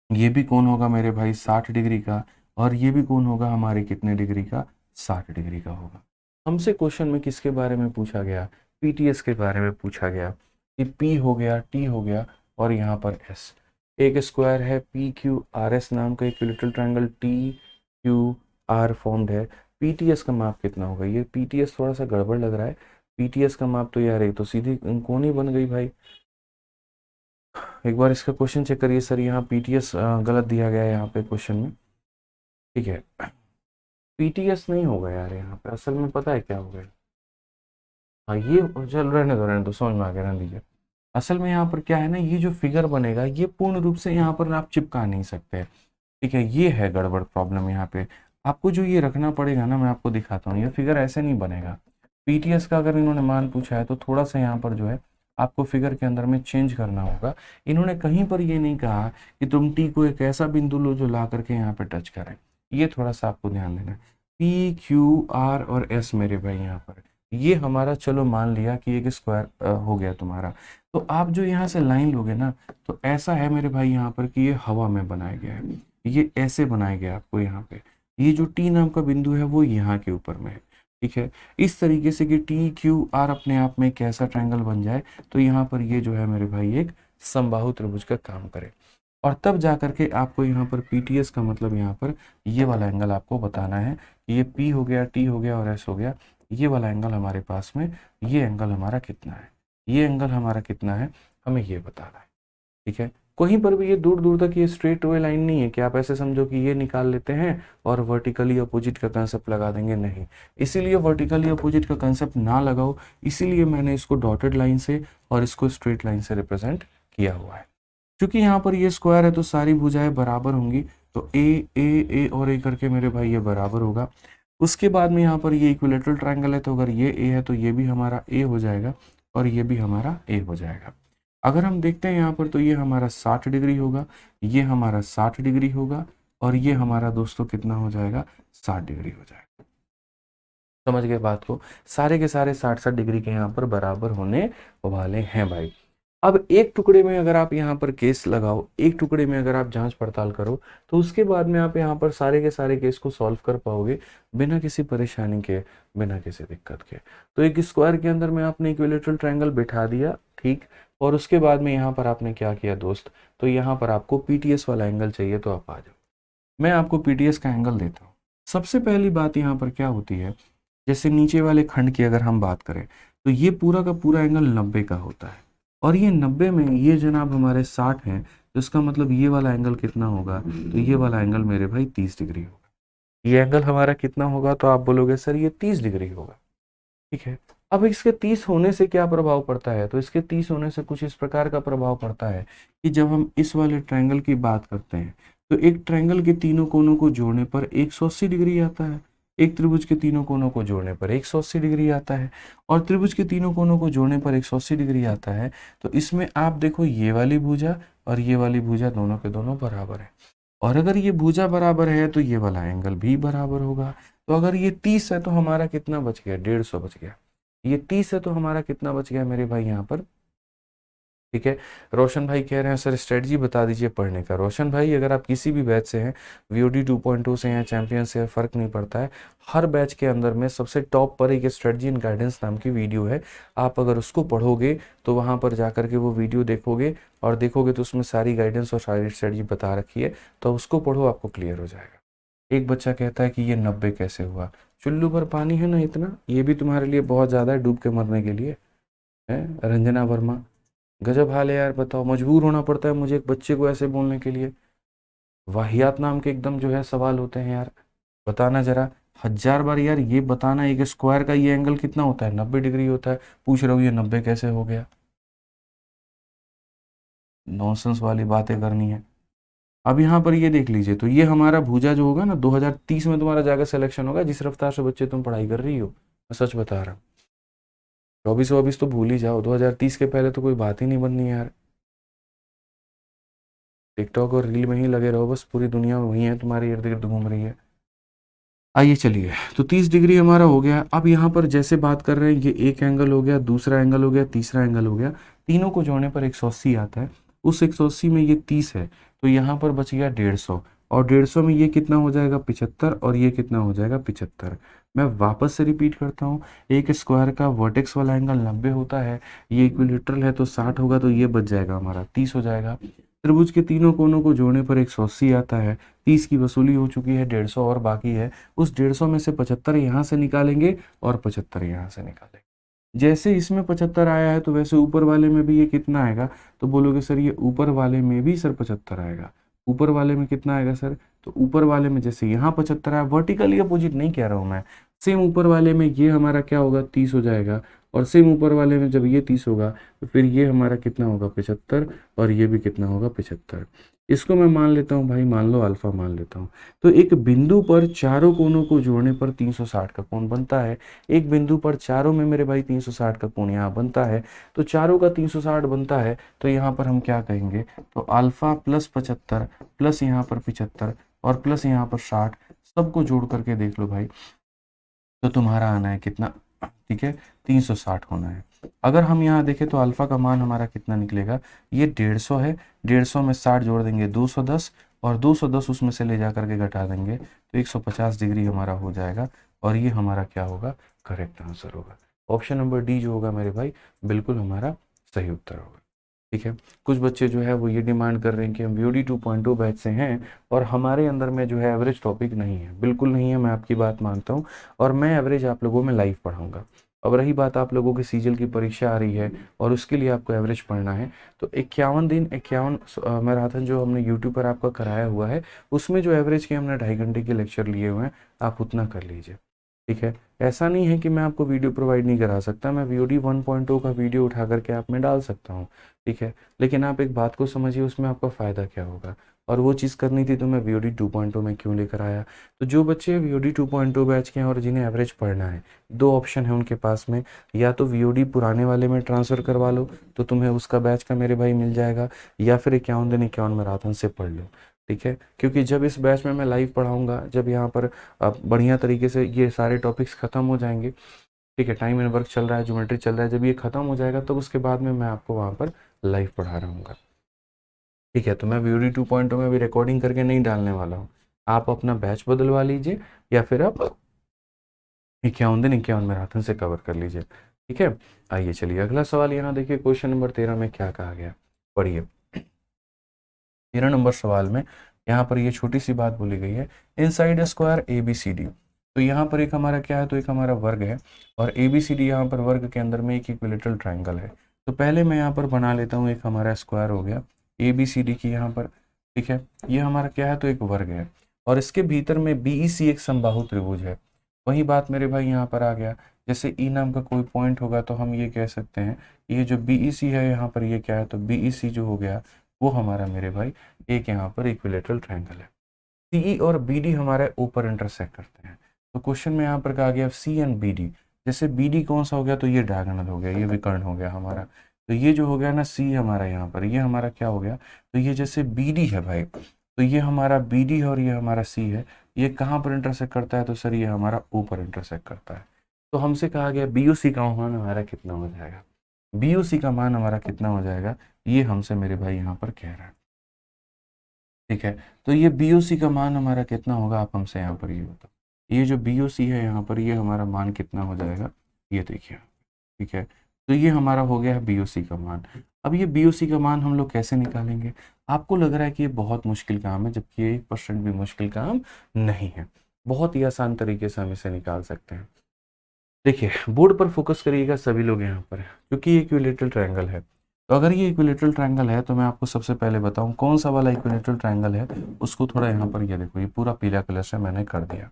ये भी कोण होगा मेरे भाई 60 डिग्री का, और ये भी कोण होगा हमारे कितने डिग्री का, 60 डिग्री का होगा। हमसे क्वेश्चन में किसके बारे में पूछा गया, PTS के बारे में पूछा गया कि P हो गया, T हो गया, और यहाँ पर S। एक स्क्वायर है PQRS नाम का इक्विलेटरल ट्रायंगल TQR फॉर्म्ड है। PTS का माप कितना होगा, ये PTS थोड़ा सा गड़बड़ लग रहा है। PTS का माप तो यार एक तो सीधी कोण ही बन गई भाई। एक बार इसका क्वेश्चन चेक करिए सर, यहाँ PTS गलत दिया गया है यहाँ पे क्वेश्चन में। ठीक है, PTS नहीं होगा यार यहाँ पे, असल में पता है क्या हो गया। हाँ ये चल रहने दो समझ में आ गया, रहने दीजिए। असल में यहाँ पर क्या है ना, ये जो फिगर बनेगा ये पूर्ण रूप से यहाँ पर आप चिपका नहीं सकते। ठीक है, ये है गड़बड़ प्रॉब्लम यहाँ पे। आपको जो ये रखना पड़ेगा ना, मैं आपको दिखाता हूँ, ये फिगर ऐसे नहीं बनेगा। PTS का अगर इन्होंने मान पूछा है तो थोड़ा सा यहाँ पर जो है आपको फिगर के अंदर में चेंज करना होगा। इन्होंने कहीं पर ये नहीं कहा कि तुम T को एक ऐसा बिंदु लो जो ला करके यहाँ पे टच करें, ये थोड़ा सा आपको ध्यान देना है। PQR और S मेरे भाई यहाँ पर ये हमारा, चलो मान लिया कि एक स्क्वायर हो गया तुम्हारा। तो आप जो यहाँ से लाइन लोगे ना, तो ऐसा है मेरे भाई यहाँ पर कि ये हवा में बनाया गया है, ये ऐसे बनाया गया आपको यहाँ पे। ये जो T नाम का बिंदु है वो यहाँ के ऊपर में है। ठीक है, इस तरीके से कि TQR अपने आप में एक ऐसा ट्रायंगल बन जाए, तो यहाँ पर ये जो है मेरे भाई एक समबाहु त्रिभुज का काम करे। और तब जा करके आपको यहाँ पर PTS का मतलब यहाँ पर ये वाला एंगल आपको बताना है कि ये P हो गया, T हो गया और S हो गया, ये वाला एंगल हमारे पास में, ये एंगल हमारा कितना है, ये एंगल हमारा कितना है, हमें ये बताना है। ठीक है, कहीं पर भी ये दूर दूर तक ये स्ट्रेट वे लाइन नहीं है कि आप ऐसे समझो कि ये निकाल लेते हैं और वर्टिकली अपोजिट का कंसेप्ट लगा देंगे, नहीं। इसीलिए वर्टिकली अपोजिट का कंसेप्ट ना लगाओ, इसीलिए मैंने इसको डॉटेड लाइन से और इसको स्ट्रेट लाइन से रिप्रेजेंट किया हुआ है। क्योंकि यहाँ पर ये स्क्वायर है तो सारी भुजाएं बराबर होंगी, तो ए और ए करके मेरे भाई ये बराबर होगा। उसके बाद में यहाँ पर ये इक्विलेटरल ट्रायंगल है, तो अगर ये ए है तो ये भी हमारा ए हो जाएगा और ये भी हमारा ए हो जाएगा। अगर हम देखते हैं यहाँ पर तो ये हमारा 60 डिग्री होगा, ये हमारा 60 डिग्री होगा, और ये हमारा दोस्तों कितना हो जाएगा, 60 डिग्री हो जाएगा। समझ गए बात को, सारे के सारे 60-60 डिग्री के यहाँ पर बराबर होने वाले हैं भाई। अब एक टुकड़े में अगर आप यहाँ पर केस लगाओ, एक टुकड़े में अगर आप जांच पड़ताल करो, तो उसके बाद में आप यहाँ पर सारे के सारे केस को सॉल्व कर पाओगे बिना किसी परेशानी के, बिना किसी दिक्कत के। तो एक स्क्वायर के अंदर में आपने इक्विलेटरल ट्रायंगल बिठा दिया, ठीक, और उसके बाद में यहाँ पर आपने क्या किया दोस्त, तो यहाँ पर आपको PTS वाला एंगल चाहिए, तो आप आ जाओ, मैं आपको PTS का एंगल देता हूँ। सबसे पहली बात यहाँ पर क्या होती है, जैसे नीचे वाले खंड की अगर हम बात करें तो ये पूरा का पूरा एंगल 90 का होता है, और ये 90 में ये जनाब हमारे 60 हैं, तो इसका मतलब ये वाला एंगल कितना होगा, तो ये वाला एंगल मेरे भाई 30 डिग्री होगा। ये एंगल हमारा कितना होगा, तो आप बोलोगे सर ये 30 डिग्री होगा। ठीक है, अब इसके 30 होने से क्या प्रभाव पड़ता है, तो इसके 30 होने से कुछ इस प्रकार का प्रभाव पड़ता है कि जब हम इस वाले ट्रायंगल की बात करते हैं तो एक ट्रायंगल के तीनों कोनों को जोड़ने पर 180 डिग्री आता है, एक त्रिभुज के तीनों कोनों को जोड़ने पर 180 डिग्री आता है, और त्रिभुज के तीनों कोनों को जोड़ने पर 180 डिग्री आता है। तो इसमें आप देखो ये वाली भुजा और ये वाली भुजा दोनों के दोनों बराबर है, और अगर ये भुजा बराबर है तो ये वाला एंगल भी बराबर होगा। तो अगर ये 30 है तो हमारा कितना बच गया, 150 बच गया। ये 30 है तो हमारा कितना बच गया मेरे भाई यहाँ पर। ठीक है, रोशन भाई कह रहे हैं सर स्ट्रेटजी बता दीजिए पढ़ने का। रोशन भाई अगर आप किसी भी बैच से हैं, VOD 2.2 से या चैंपियन से, फर्क नहीं पड़ता है, हर बैच के अंदर में सबसे टॉप पर एक स्ट्रेटजी एंड गाइडेंस नाम की वीडियो है। आप अगर उसको पढ़ोगे तो वहाँ पर जाकर के वो वीडियो देखोगे और देखोगे तो उसमें सारी गाइडेंस और सारी स्ट्रेटजी बता रखी है, तो उसको पढ़ो, आपको क्लियर हो जाएगा। एक बच्चा कहता है कि ये 90 कैसे हुआ, चुल्लू पर पानी है ना इतना, ये भी तुम्हारे लिए बहुत ज़्यादा है डूब के मरने के लिए है। रंजना वर्मा, गजब हाल है यार, बताओ मजबूर होना पड़ता है मुझे एक बच्चे को ऐसे बोलने के लिए। वाहियात नाम के एकदम जो है सवाल होते हैं यार। बताना जरा 1000 बार यार, ये बताना एक स्क्वायर का ये एंगल कितना होता है, 90 डिग्री होता है, पूछ रहा हूँ ये 90 कैसे हो गया। नॉनसेंस वाली बातें करनी है। अब यहाँ पर ये देख लीजिए, तो ये हमारा भुजा जो होगा ना 2030 में तुम्हारा जाकर सिलेक्शन होगा, जिस रफ्तार से बच्चे तुम पढ़ाई कर रही हो, मैं सच बता रहा हूँ। 24 तो भूल ही जाओ, 2030 के पहले तो कोई बात ही नहीं बननी है यार। टिकटॉक और रील में ही लगे रहो बस, पूरी दुनिया वही है तुम्हारे इर्द गिर्द घूम रही है। आइए चलिए, तो 30 डिग्री हमारा हो गया। अब यहाँ पर जैसे बात कर रहे हैं, ये एक एंगल हो गया, दूसरा एंगल हो गया, तीसरा एंगल हो गया, तीनों को जोड़ने पर 180 आता है। उस 180 में ये 30 है, तो यहाँ पर बच गया 150, और 150 में ये कितना हो जाएगा 75, और ये कितना हो जाएगा 75। मैं वापस से रिपीट करता हूँ, एक स्क्वायर का वर्टेक्स वाला एंगल 90 होता है, ये इक्विलेटरल है तो 60 होगा, तो ये बच जाएगा हमारा 30 हो जाएगा। त्रिभुज के तीनों कोनों को जोड़ने पर 180 आता है, 30 की वसूली हो चुकी है, 150 और बाकी है। उस 150 में से 75 यहाँ से निकालेंगे और 75 यहाँ से निकालेंगे। जैसे इसमें 75 आया है तो वैसे ऊपर वाले में भी ये कितना आएगा, तो बोलोगे सर ये ऊपर वाले में भी सर 75 आएगा। ऊपर वाले में कितना आएगा सर, तो ऊपर वाले में जैसे यहाँ 75 आया, वर्टिकली अपोजिट नहीं कह रहा हूँ मैं, सेम ऊपर वाले में ये हमारा क्या होगा 30 हो जाएगा, और सेम ऊपर वाले में जब ये 30 होगा तो फिर ये हमारा कितना होगा 75, और ये भी कितना होगा 75। इसको मैं मान लेता हूँ भाई, मान लो अल्फा मान लेता हूँ। तो एक बिंदु पर चारों कोनों को जोड़ने पर 360 का कोण बनता है। एक बिंदु पर चारों में मेरे भाई 360 का कोण यहाँ बनता है, तो चारों का 360 बनता है, तो यहाँ पर हम क्या कहेंगे, तो अल्फा प्लस 75 प्लस यहाँ पर 75 और प्लस यहाँ पर 60, सबको जोड़ करके देख लो भाई, तो तुम्हारा आना है कितना, ठीक है 360 होना है। अगर हम यहाँ देखें तो अल्फा का मान हमारा कितना निकलेगा, ये 150 है, 150 में 60 जोड़ देंगे 210, और 210 उसमें से ले जा करके घटा देंगे तो 150 डिग्री हमारा हो जाएगा, और ये हमारा क्या होगा, करेक्ट आंसर होगा। ऑप्शन नंबर डी जो होगा मेरे भाई बिल्कुल हमारा सही उत्तर होगा। ठीक है, कुछ बच्चे जो है वो ये डिमांड कर रहे हैं कि हम VOD 2.2 बैच से हैं और हमारे अंदर में जो है एवरेज टॉपिक नहीं है। बिल्कुल नहीं है, मैं आपकी बात मानता हूँ, और मैं एवरेज आप लोगों में लाइव पढ़ाऊंगा। अब रही बात आप लोगों की सीजल की परीक्षा आ रही है और उसके लिए आपको एवरेज पढ़ना है, तो 51 दिन 51 मैराथन जो हमने यूट्यूब पर आपका कराया हुआ है, उसमें जो एवरेज के हमने 2.5 घंटे के लेक्चर लिए हुए हैं, आप उतना कर लीजिए। ठीक है, ऐसा नहीं है कि मैं आपको वीडियो प्रोवाइड नहीं करा सकता, मैं VOD 1.0 का वीडियो उठा करके आप में डाल सकता हूँ। ठीक है, लेकिन आप एक बात को समझिए, उसमें आपका फ़ायदा क्या होगा, और वो चीज़ करनी थी तो मैं VOD 2.0 में क्यों लेकर आया। तो जो बच्चे VOD 2.0 बैच के हैं और जिन्हें एवरेज पढ़ना है, दो ऑप्शन है उनके पास में, या तो VOD पुराने वाले में ट्रांसफ़र करवा लो तो तुम्हें उसका बैच का मेरे भाई मिल जाएगा, या फिर 51 दिन 51 मैराथन से पढ़ लो। ठीक है, क्योंकि जब इस बैच में मैं लाइव पढ़ाऊँगा, जब यहाँ पर बढ़िया तरीके से ये सारे टॉपिक्स ख़त्म हो जाएंगे, ठीक है, टाइम एंड वर्क चल रहा है, ज्योमेट्री चल रहा है, जब ये खत्म हो जाएगा तब उसके बाद में मैं आपको वहाँ पर लाइव पढ़ा रहूँगा। ठीक है, तो मैं VOD 2.0 में भी रिकॉर्डिंग करके नहीं डालने वाला हूँ, आप अपना बैच बदलवा लीजिए या फिर आप 51 दिन 51 मैराथन से कवर कर लीजिए। ठीक है, आइए चलिए अगला सवाल यहाँ देखिए, क्वेश्चन नंबर 13 में क्या कहा गया, पढ़िए। 13 नंबर सवाल में यहाँ पर ये छोटी सी बात बोली गई है, इनसाइड स्क्वायर ABCD। तो यहाँ पर एक हमारा क्या है, तो एक हमारा वर्ग है और ABCD यहाँ पर वर्ग के अंदर में एक इक्विलेटरल ट्रायंगल है। तो पहले मैं यहाँ पर बना लेता हूँ, एक हमारा स्क्वायर हो गया ABCD की यहाँ पर, ठीक है। ये हमारा क्या है, तो एक वर्ग है और इसके भीतर में BEC एक समबाहु त्रिभुज है। वही बात मेरे भाई यहाँ पर आ गया, जैसे E नाम का कोई पॉइंट होगा तो हम ये कह सकते हैं ये जो BEC है यहाँ पर ये क्या है, तो BEC जो हो गया वो हमारा मेरे भाई एक यहाँ पर इक्विलेटरल ट्रायंगल है। CE और BD हमारे ऊपर इंटरसेक्ट करते हैं। तो क्वेश्चन में यहाँ पर कहा गया C एंड BD, जैसे BD कौन सा हो गया, तो ये डायगोनल हो गया, ये विकर्ण हो गया हमारा। तो ये जो हो गया ना C हमारा यहाँ पर, ये हमारा क्या हो गया, तो ये जैसे BD है भाई, तो ये हमारा BD है और ये हमारा C है, ये कहाँ पर इंटरसेक्ट करता है, तो सर ये हमारा ऊपर इंटरसेक्ट करता है। तो हमसे कहा गया BOC का मान हमारा कितना हो जाएगा, BOC का मान हमारा कितना हो जाएगा, ये हमसे मेरे भाई यहाँ पर कह रहा है, ठीक है। तो ये BOC का मान हमारा कितना होगा, आप हमसे यहाँ पर ये बताओ, ये जो BOC है यहाँ पर ये हमारा मान कितना हो जाएगा, ये देखिए, ठीक है। तो ये हमारा हो गया है BOC का मान। अब ये BOC का मान हम लोग कैसे निकालेंगे, आपको लग रहा है कि ये बहुत मुश्किल काम है, जबकि ये 1% भी मुश्किल काम नहीं है, बहुत ही आसान तरीके से हम इसे निकाल सकते हैं। देखिए बोर्ड पर फोकस करिएगा सभी लोग यहाँ पर, क्योंकि ये इक्विलेटरल ट्रायंगल है। तो अगर ये इक्विलेटरल ट्रायंगल है तो मैं आपको सबसे पहले बताऊं कौन सा वाला इक्विलेटरल ट्रायंगल है, उसको थोड़ा यहाँ पर ये देखो, ये पूरा पीला कलर से मैंने कर दिया।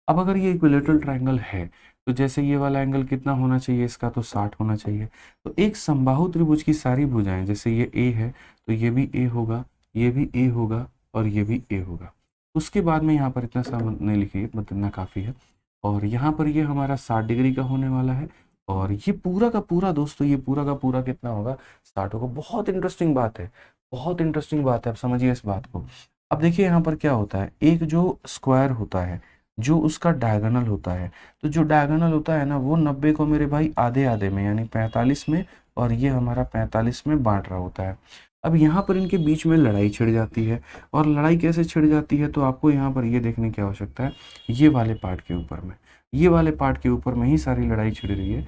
अब अगर ये इक्विलेटरल ट्रायंगल है तो जैसे ये वाला एंगल कितना होना चाहिए इसका, तो 60 होना चाहिए। तो एक समबाहु त्रिभुज की सारी भुजाएं, जैसे ये A है तो ये भी A होगा, ये भी A होगा और ये भी A होगा। उसके बाद में यहाँ पर इतना सा नहीं लिखिए, इतना काफ़ी है। और यहाँ पर ये हमारा 60 डिग्री का होने वाला है और ये पूरा का पूरा दोस्तों, ये पूरा का पूरा कितना होगा, 60 होगा। बहुत इंटरेस्टिंग बात है, बहुत इंटरेस्टिंग बात है, आप समझिए इस बात को। अब देखिए यहाँ पर क्या होता है, एक जो स्क्वायर होता है जो उसका डायगोनल होता है, तो जो डायगोनल होता है ना वो 90 को मेरे भाई आधे आधे में यानी 45 में और ये हमारा 45 में बांट रहा होता है। अब यहाँ पर इनके बीच में लड़ाई छिड़ जाती है और लड़ाई कैसे छिड़ जाती है, तो आपको यहाँ पर ये देखने की आवश्यकता है, ये वाले पार्ट के ऊपर में, ये वाले पार्ट के ऊपर में ही सारी लड़ाई छिड़ रही है।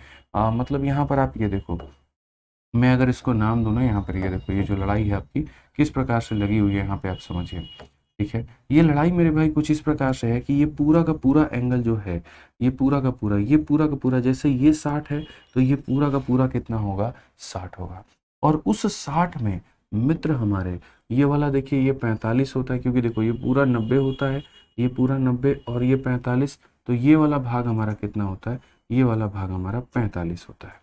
मतलब यहाँ पर आप ये देखो, मैं अगर इसको नाम दूँ ना, यहाँ पर ये देखो, ये जो लड़ाई है आपकी किस प्रकार से लगी हुई है यहाँ पे आप समझिए, ठीक है। ये लड़ाई मेरे भाई कुछ इस प्रकार से है कि ये पूरा का पूरा एंगल जो है, ये पूरा का पूरा, ये पूरा का पूरा, जैसे ये 60 है तो ये पूरा का पूरा कितना होगा, 60 होगा। और उस 60 में मित्र हमारे ये वाला देखिए ये 45 होता है, क्योंकि देखो ये पूरा 90 होता है, ये पूरा 90 और ये 45, तो ये वाला भाग हमारा कितना होता है, ये वाला भाग हमारा 45 होता है।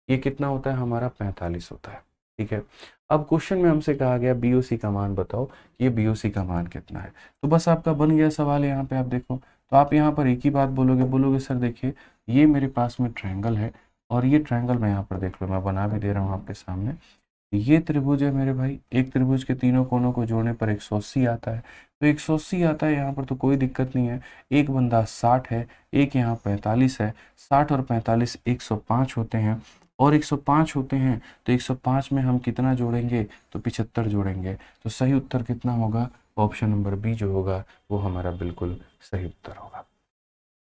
ये कितना होता है हमारा, 45 होता है, ठीक है। अब क्वेश्चन में हमसे कहा गया BOC का मान बताओ, ये BOC का मान कितना है। तो बस आपका बन गया सवाल, यहाँ पे आप देखो, तो आप यहाँ पर एक ही बात बोलोगे सर देखिए ये मेरे पास में ट्रायंगल है और ये ट्रायंगल मैं यहाँ पर देख लो, मैं बना भी दे रहा हूँ आपके सामने। ये त्रिभुज है मेरे भाई, एक त्रिभुज के तीनों कोनों को जोड़ने पर 180 आता है, तो 180 आता है यहाँ पर, तो कोई दिक्कत नहीं है। एक बंदा 60 है, एक यहाँ 45 है, 60 और 45 105 होते हैं और 105 होते हैं, तो 105 में हम कितना जोड़ेंगे, तो 75 जोड़ेंगे। तो सही उत्तर कितना होगा, ऑप्शन नंबर बी जो होगा वो हमारा बिल्कुल सही उत्तर होगा,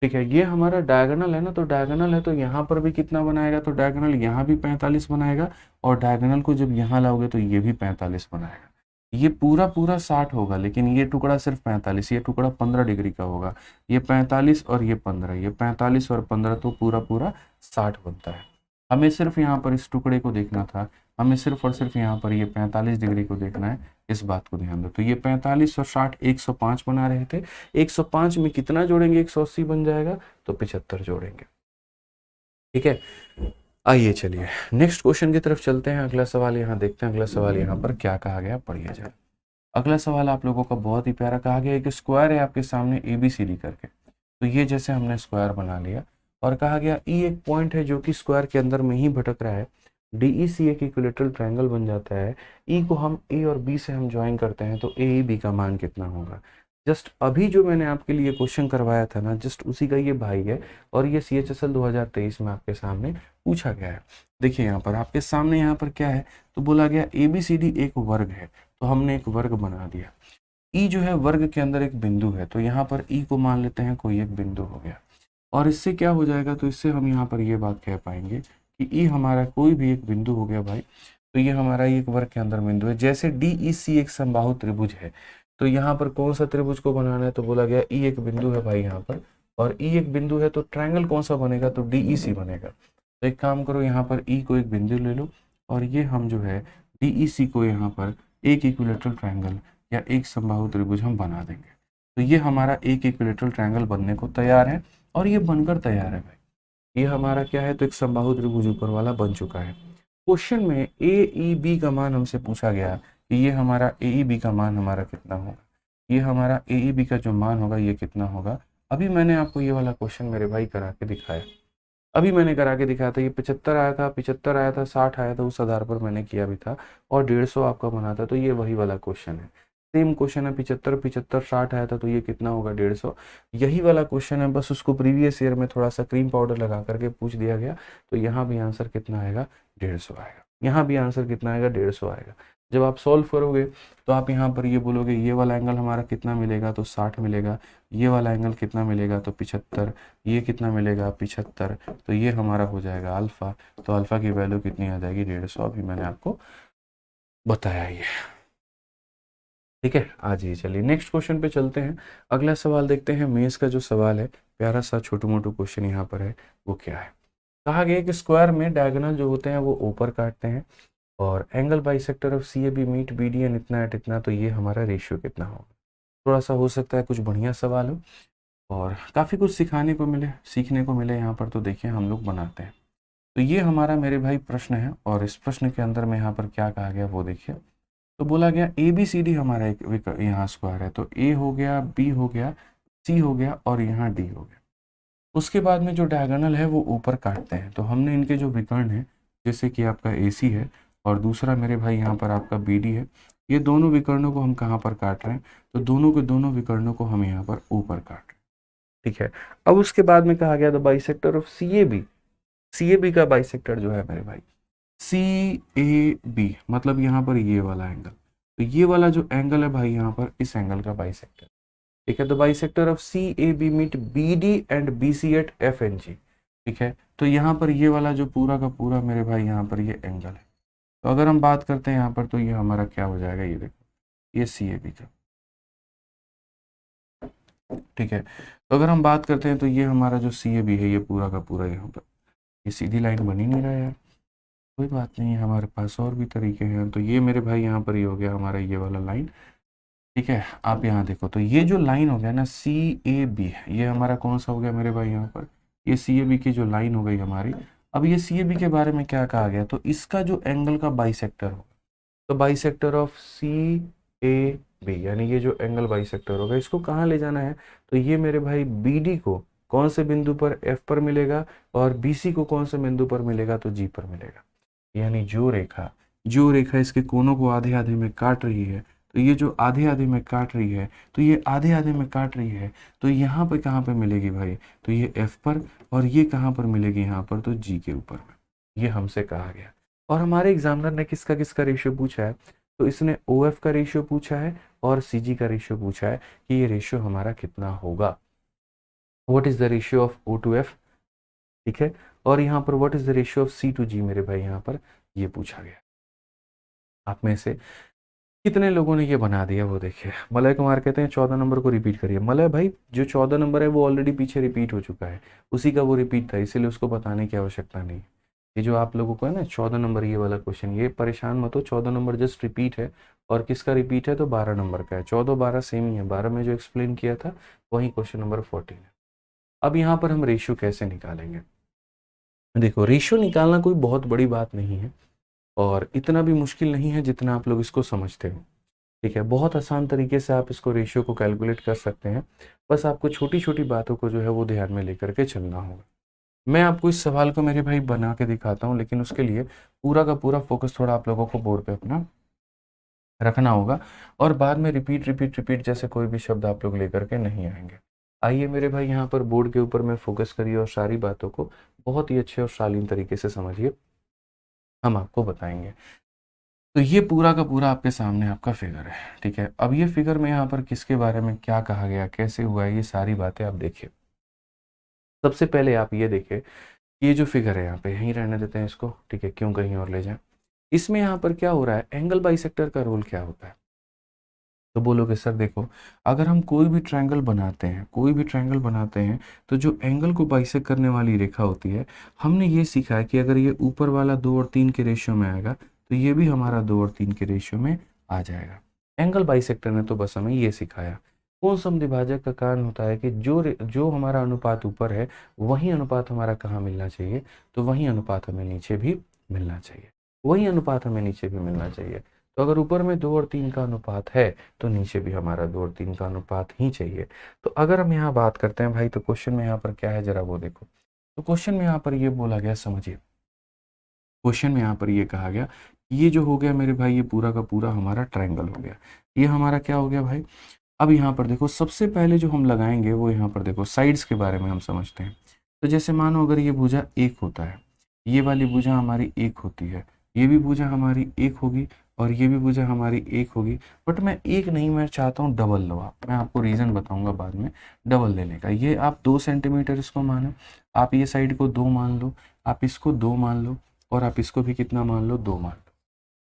ठीक है। ये हमारा डायगोनल है ना, तो डायगोनल है तो यहाँ पर भी कितना बनाएगा, तो डायगोनल यहाँ भी 45 बनाएगा और डायगोनल को जब यहाँ लाओगे तो ये भी 45 बनाएगा। ये पूरा पूरा 60 होगा, लेकिन ये टुकड़ा सिर्फ 45, ये टुकड़ा 15 डिग्री का होगा। ये 45 और ये 15, ये 45 और 15 तो पूरा पूरा 60 बनता है। हमें सिर्फ यहाँ पर इस टुकड़े को देखना था, हमें सिर्फ और सिर्फ यहाँ पर ये 45 डिग्री को देखना है, इस बात को ध्यान दो। तो ये 45 और 60 105 बना रहे थे, 105 में कितना जोड़ेंगे, 180 बन जाएगा, तो 75 जोड़ेंगे, ठीक है। आइए चलिए नेक्स्ट क्वेश्चन की तरफ चलते हैं। अगला सवाल यहाँ देखते हैं, अगला सवाल यहाँ पर क्या कहा गया, पढ़िए जाए। अगला सवाल आप लोगों का बहुत ही प्यारा कहा गया, एक स्क्वायर है आपके सामने ABCD करके, तो ये जैसे हमने स्क्वायर बना लिया और कहा गया E एक पॉइंट है जो कि स्क्वायर के अंदर में ही भटक रहा है, DEC एक इक्विलेटरल ट्रायंगल बन जाता है, E को हम A और B से हम ज्वाइन करते हैं, तो AEB का मान कितना होगा। जस्ट अभी जो मैंने आपके लिए क्वेश्चन करवाया था ना, जस्ट उसी का ये भाई है और ये CHSL 2023 में आपके सामने पूछा गया है। देखिए यहाँ पर आपके सामने यहाँ पर क्या है, तो बोला गया ABCD एक वर्ग है, तो हमने एक वर्ग बना दिया। E जो है वर्ग के अंदर एक बिंदु है, तो यहाँ पर E को मान लेते हैं कोई एक बिंदु हो गया और इससे क्या हो जाएगा, तो इससे हम यहाँ पर ये बात कह पाएंगे कि E हमारा कोई भी एक बिंदु हो गया भाई, तो ये हमारा एक वर्ग के अंदर बिंदु है। जैसे DEC एक समबाहु त्रिभुज है, तो यहाँ पर कौन सा त्रिभुज को बनाना है, तो बोला गया ई एक बिंदु है भाई यहाँ पर, और ई एक बिंदु है तो ट्रायंगल कौन सा बनेगा, तो डीईसी बनेगा। तो एक काम करो, यहाँ पर ई को एक बिंदु ले लो और ये हम जो है डीईसी को यहाँ पर एक इक्विलेटरल ट्रायंगल या एक समबाहु त्रिभुज हम बना देंगे। तो ये हमारा एक इक्विलेटरल ट्रायंगल बनने को तैयार है और ये बनकर तैयार है भाई। ये हमारा क्या है, तो एक समबाहु त्रिभुज ऊपर वाला बन चुका है। क्वेश्चन में ए ई बी का मान हमसे पूछा गया कि ये हमारा ए ई बी का मान हमारा कितना होगा, ये हमारा ए ई बी का जो मान होगा ये कितना होगा। अभी मैंने आपको ये वाला क्वेश्चन मेरे भाई करा के दिखाया, अभी मैंने करा के दिखाया था। ये 75 आया था, 75 आया था, 60 आया था, उस आधार पर मैंने किया भी था और 150 आपका बना था। तो ये वही वाला क्वेश्चन है, सेम क्वेश्चन है। 75 75 60 आया था, तो ये कितना होगा, 150। यही वाला क्वेश्चन है, बस उसको प्रीवियस ईयर में थोड़ा सा क्रीम पाउडर लगा करके पूछ दिया गया। तो यहाँ भी आंसर कितना आएगा, 150 आएगा। यहाँ भी आंसर कितना आएगा, 150 आएगा। जब आप सॉल्व करोगे तो आप यहाँ पर ये बोलोगे ये वाला एंगल हमारा कितना मिलेगा, तो 60 मिलेगा। ये वाला एंगल कितना मिलेगा, तो 75। ये कितना मिलेगा, 75। तो ये हमारा हो जाएगा अल्फा। तो अल्फा की वैल्यू कितनी आ जाएगी, 150। अभी मैंने आपको बताया ये, ठीक है। आ जाइए, चलिए नेक्स्ट क्वेश्चन पे चलते हैं। अगला सवाल देखते हैं। मेंस का जो सवाल है, प्यारा सा छोटू मोटू क्वेश्चन यहाँ पर है, वो क्या है। कहा गया कि स्क्वायर में डायगोनल जो होते हैं वो ऊपर काटते हैं और angle bisector of C A B meet B D N इतना एट इतना, तो ये हमारा रेशियो कितना होगा। थोड़ा सा हो सकता है कुछ बढ़िया सवाल हो और काफ़ी कुछ सिखाने को मिले, सीखने को मिले यहाँ पर। तो देखिए हम लोग बनाते हैं। तो ये हमारा मेरे भाई प्रश्न है और इस प्रश्न के अंदर में यहाँ पर क्या कहा गया वो देखिए। तो बोला गया ए बी सी डी हमारा एक यहाँ स्क्वायर है, तो ए हो गया, बी हो गया, सी हो गया और यहाँ डी हो गया। उसके बाद में जो डायगोनल है वो ऊपर काटते हैं। तो हमने इनके जो विकर्ण है, जैसे कि आपका ए सी है और दूसरा मेरे भाई यहाँ पर आपका बी डी है, ये दोनों विकर्णों को हम कहाँ पर काट रहे हैं, तो दोनों के दोनों विकर्णों को हम यहाँ पर ऊपर काट रहे हैं, ठीक है। अब उसके बाद में कहा गया the bisector of C A B, C A B का बाइसेक्टर जो है मेरे भाई सी ए बी, मतलब यहाँ पर ये वाला एंगल, तो ये वाला जो एंगल है भाई यहाँ पर इस एंगल का बाइसेक्टर, ठीक है। तो bisector of C A B meet B D and B C at F N G, ठीक है। तो यहाँ पर ये वाला जो पूरा का पूरा मेरे भाई यहाँ पर ये एंगल है। तो अगर हम बात करते हैं यहाँ पर, तो ये हमारा क्या हो जाएगा, ये देखो ये सी ए बी का, ठीक है। तो अगर हम बात करते हैं तो ये हमारा जो सी ए बी है ये पूरा का पूरा यहाँ पर, ये सीधी लाइन बन ही नहीं रहा है यार। कोई बात नहीं है, हमारे पास और भी तरीके हैं। तो ये मेरे भाई यहाँ पर ये हो गया हमारा ये वाला लाइन, ठीक है। आप यहाँ देखो तो ये जो लाइन हो गया ना सी ए बी, ये हमारा कौन सा हो गया मेरे भाई यहाँ पर, ये सी ए बी की जो लाइन हो गई हमारी। अब ये सी ए बी के बारे में क्या कहा गया, तो इसका जो एंगल का बाइसेक्टर होगा, तो bisector of C A B, यानी ये जो एंगल बाइसेक्टर होगा इसको कहाँ ले जाना है, तो ये मेरे भाई बी डी को कौन से बिंदु पर, एफ पर मिलेगा, और बी सी को कौन से बिंदु पर मिलेगा, तो जी पर मिलेगा। यानी जो रेखा इसके कोनों को आधे आधे में काट रही है, तो ये जो आधे आधे में काट रही है, तो ये आधे आधे में काट रही है, तो यहाँ पे कहाँ पे मिलेगी भाई, तो ये F पर, और ये कहाँ पर मिलेगी यहाँ पर, तो G के ऊपर में। ये हमसे कहा गया। और हमारे एग्जामिनर ने किसका किसका रेशियो पूछा है, तो इसने OF का रेशियो पूछा है और CG का रेशियो पूछा है कि ये रेशियो हमारा कितना होगा, what is the ratio of O to F, ठीक है। और यहाँ पर what is the ratio of C to G, मेरे भाई यहाँ पर ये पूछा गया। आप में से कितने लोगों ने ये बना दिया वो देखिए। मलय कुमार कहते हैं 14 नंबर को रिपीट करिए। मलय भाई जो 14 नंबर है वो ऑलरेडी पीछे रिपीट हो चुका है, उसी का वो रिपीट था, इसीलिए उसको बताने की आवश्यकता नहीं। ये जो आप लोगों को है ना 14 नंबर ये वाला क्वेश्चन, ये परेशान मत हो, 14 नंबर जस्ट रिपीट है। और किसका रिपीट है, तो 12 नंबर का है। 14 12 सेम ही है, 12 में जो एक्सप्लेन किया था वही क्वेश्चन नंबर 14 है। अब यहाँ पर हम रेशियो कैसे निकालेंगे, देखो रेशियो निकालना कोई बहुत बड़ी बात नहीं है और इतना भी मुश्किल नहीं है जितना आप लोग इसको समझते हो, ठीक है। बहुत आसान तरीके से आप इसको रेशियो को कैलकुलेट कर सकते हैं, बस आपको छोटी छोटी बातों को जो है वो ध्यान में लेकर के चलना होगा। मैं आपको इस सवाल को मेरे भाई बना के दिखाता हूँ, लेकिन उसके लिए पूरा का पूरा फोकस थोड़ा आप लोगों को बोर्ड पे अपना रखना होगा और बाद में रिपीट रिपीट रिपीट जैसे कोई भी शब्द आप लोग लेकर के नहीं आएंगे। आइए मेरे भाई यहाँ पर बोर्ड के ऊपर में फोकस करिए और सारी बातों को बहुत ही अच्छे और शालीन तरीके से समझिए, हम आपको बताएंगे। तो ये पूरा का पूरा आपके सामने आपका फिगर है, ठीक है। अब ये फिगर में यहाँ पर किसके बारे में क्या कहा गया, कैसे हुआ है, ये सारी बातें आप देखिए। सबसे पहले आप ये देखिए, ये जो फिगर है यहाँ पे यहीं रहने देते हैं इसको, ठीक है, क्यों कहीं और ले जाएं। इसमें यहाँ पर क्या हो रहा है, एंगल बाइसेक्टर का रोल क्या होता है। तो बोलोगे सर देखो, अगर हम कोई भी ट्रायंगल बनाते हैं, तो जो एंगल को बाइसेक्ट करने वाली रेखा होती है, हमने ये सीखा है कि अगर ये ऊपर वाला 2 और 3 के रेशियो में आएगा, तो ये भी हमारा 2 और 3 के रेशियो में आ जाएगा। एंगल बाइसेक्टर ने तो बस हमें ये सिखाया। कोण समद्विभाजक का कारण होता है कि जो हमारा अनुपात ऊपर है, वही अनुपात हमारा कहाँ मिलना चाहिए, तो वही अनुपात हमें नीचे भी मिलना चाहिए, तो अगर ऊपर में 2 और 3 का अनुपात है, तो नीचे भी हमारा 2 और 3 का अनुपात ही चाहिए। तो अगर हम यहाँ बात करते हैं भाई, तो क्वेश्चन में यहाँ पर क्या है जरा वो देखो। तो क्वेश्चन में यहाँ पर ये बोला गया, समझिए, क्वेश्चन में यहाँ पर ये कहा गया, ये जो हो गया मेरे भाई, ये पूरा का पूरा हमारा ट्रायंगल हो गया। ये हमारा क्या हो गया भाई। अब यहाँ पर देखो, सबसे पहले जो हम लगाएंगे वो यहाँ पर देखो साइड्स के बारे में हम समझते हैं। तो जैसे मानो अगर ये भुजा एक होता है, ये वाली भुजा हमारी एक होती है, ये भी भुजा हमारी एक होगी, और ये भी भुजा हमारी एक होगी। बट मैं एक नहीं, मैं चाहता हूँ डबल लो आप। मैं आपको रीज़न बताऊंगा बाद में डबल लेने का। ये आप 2 सेंटीमीटर इसको मानो, आप ये साइड को 2 मान लो, आप इसको 2 मान लो, और आप इसको भी कितना मान लो, 2 मान लो।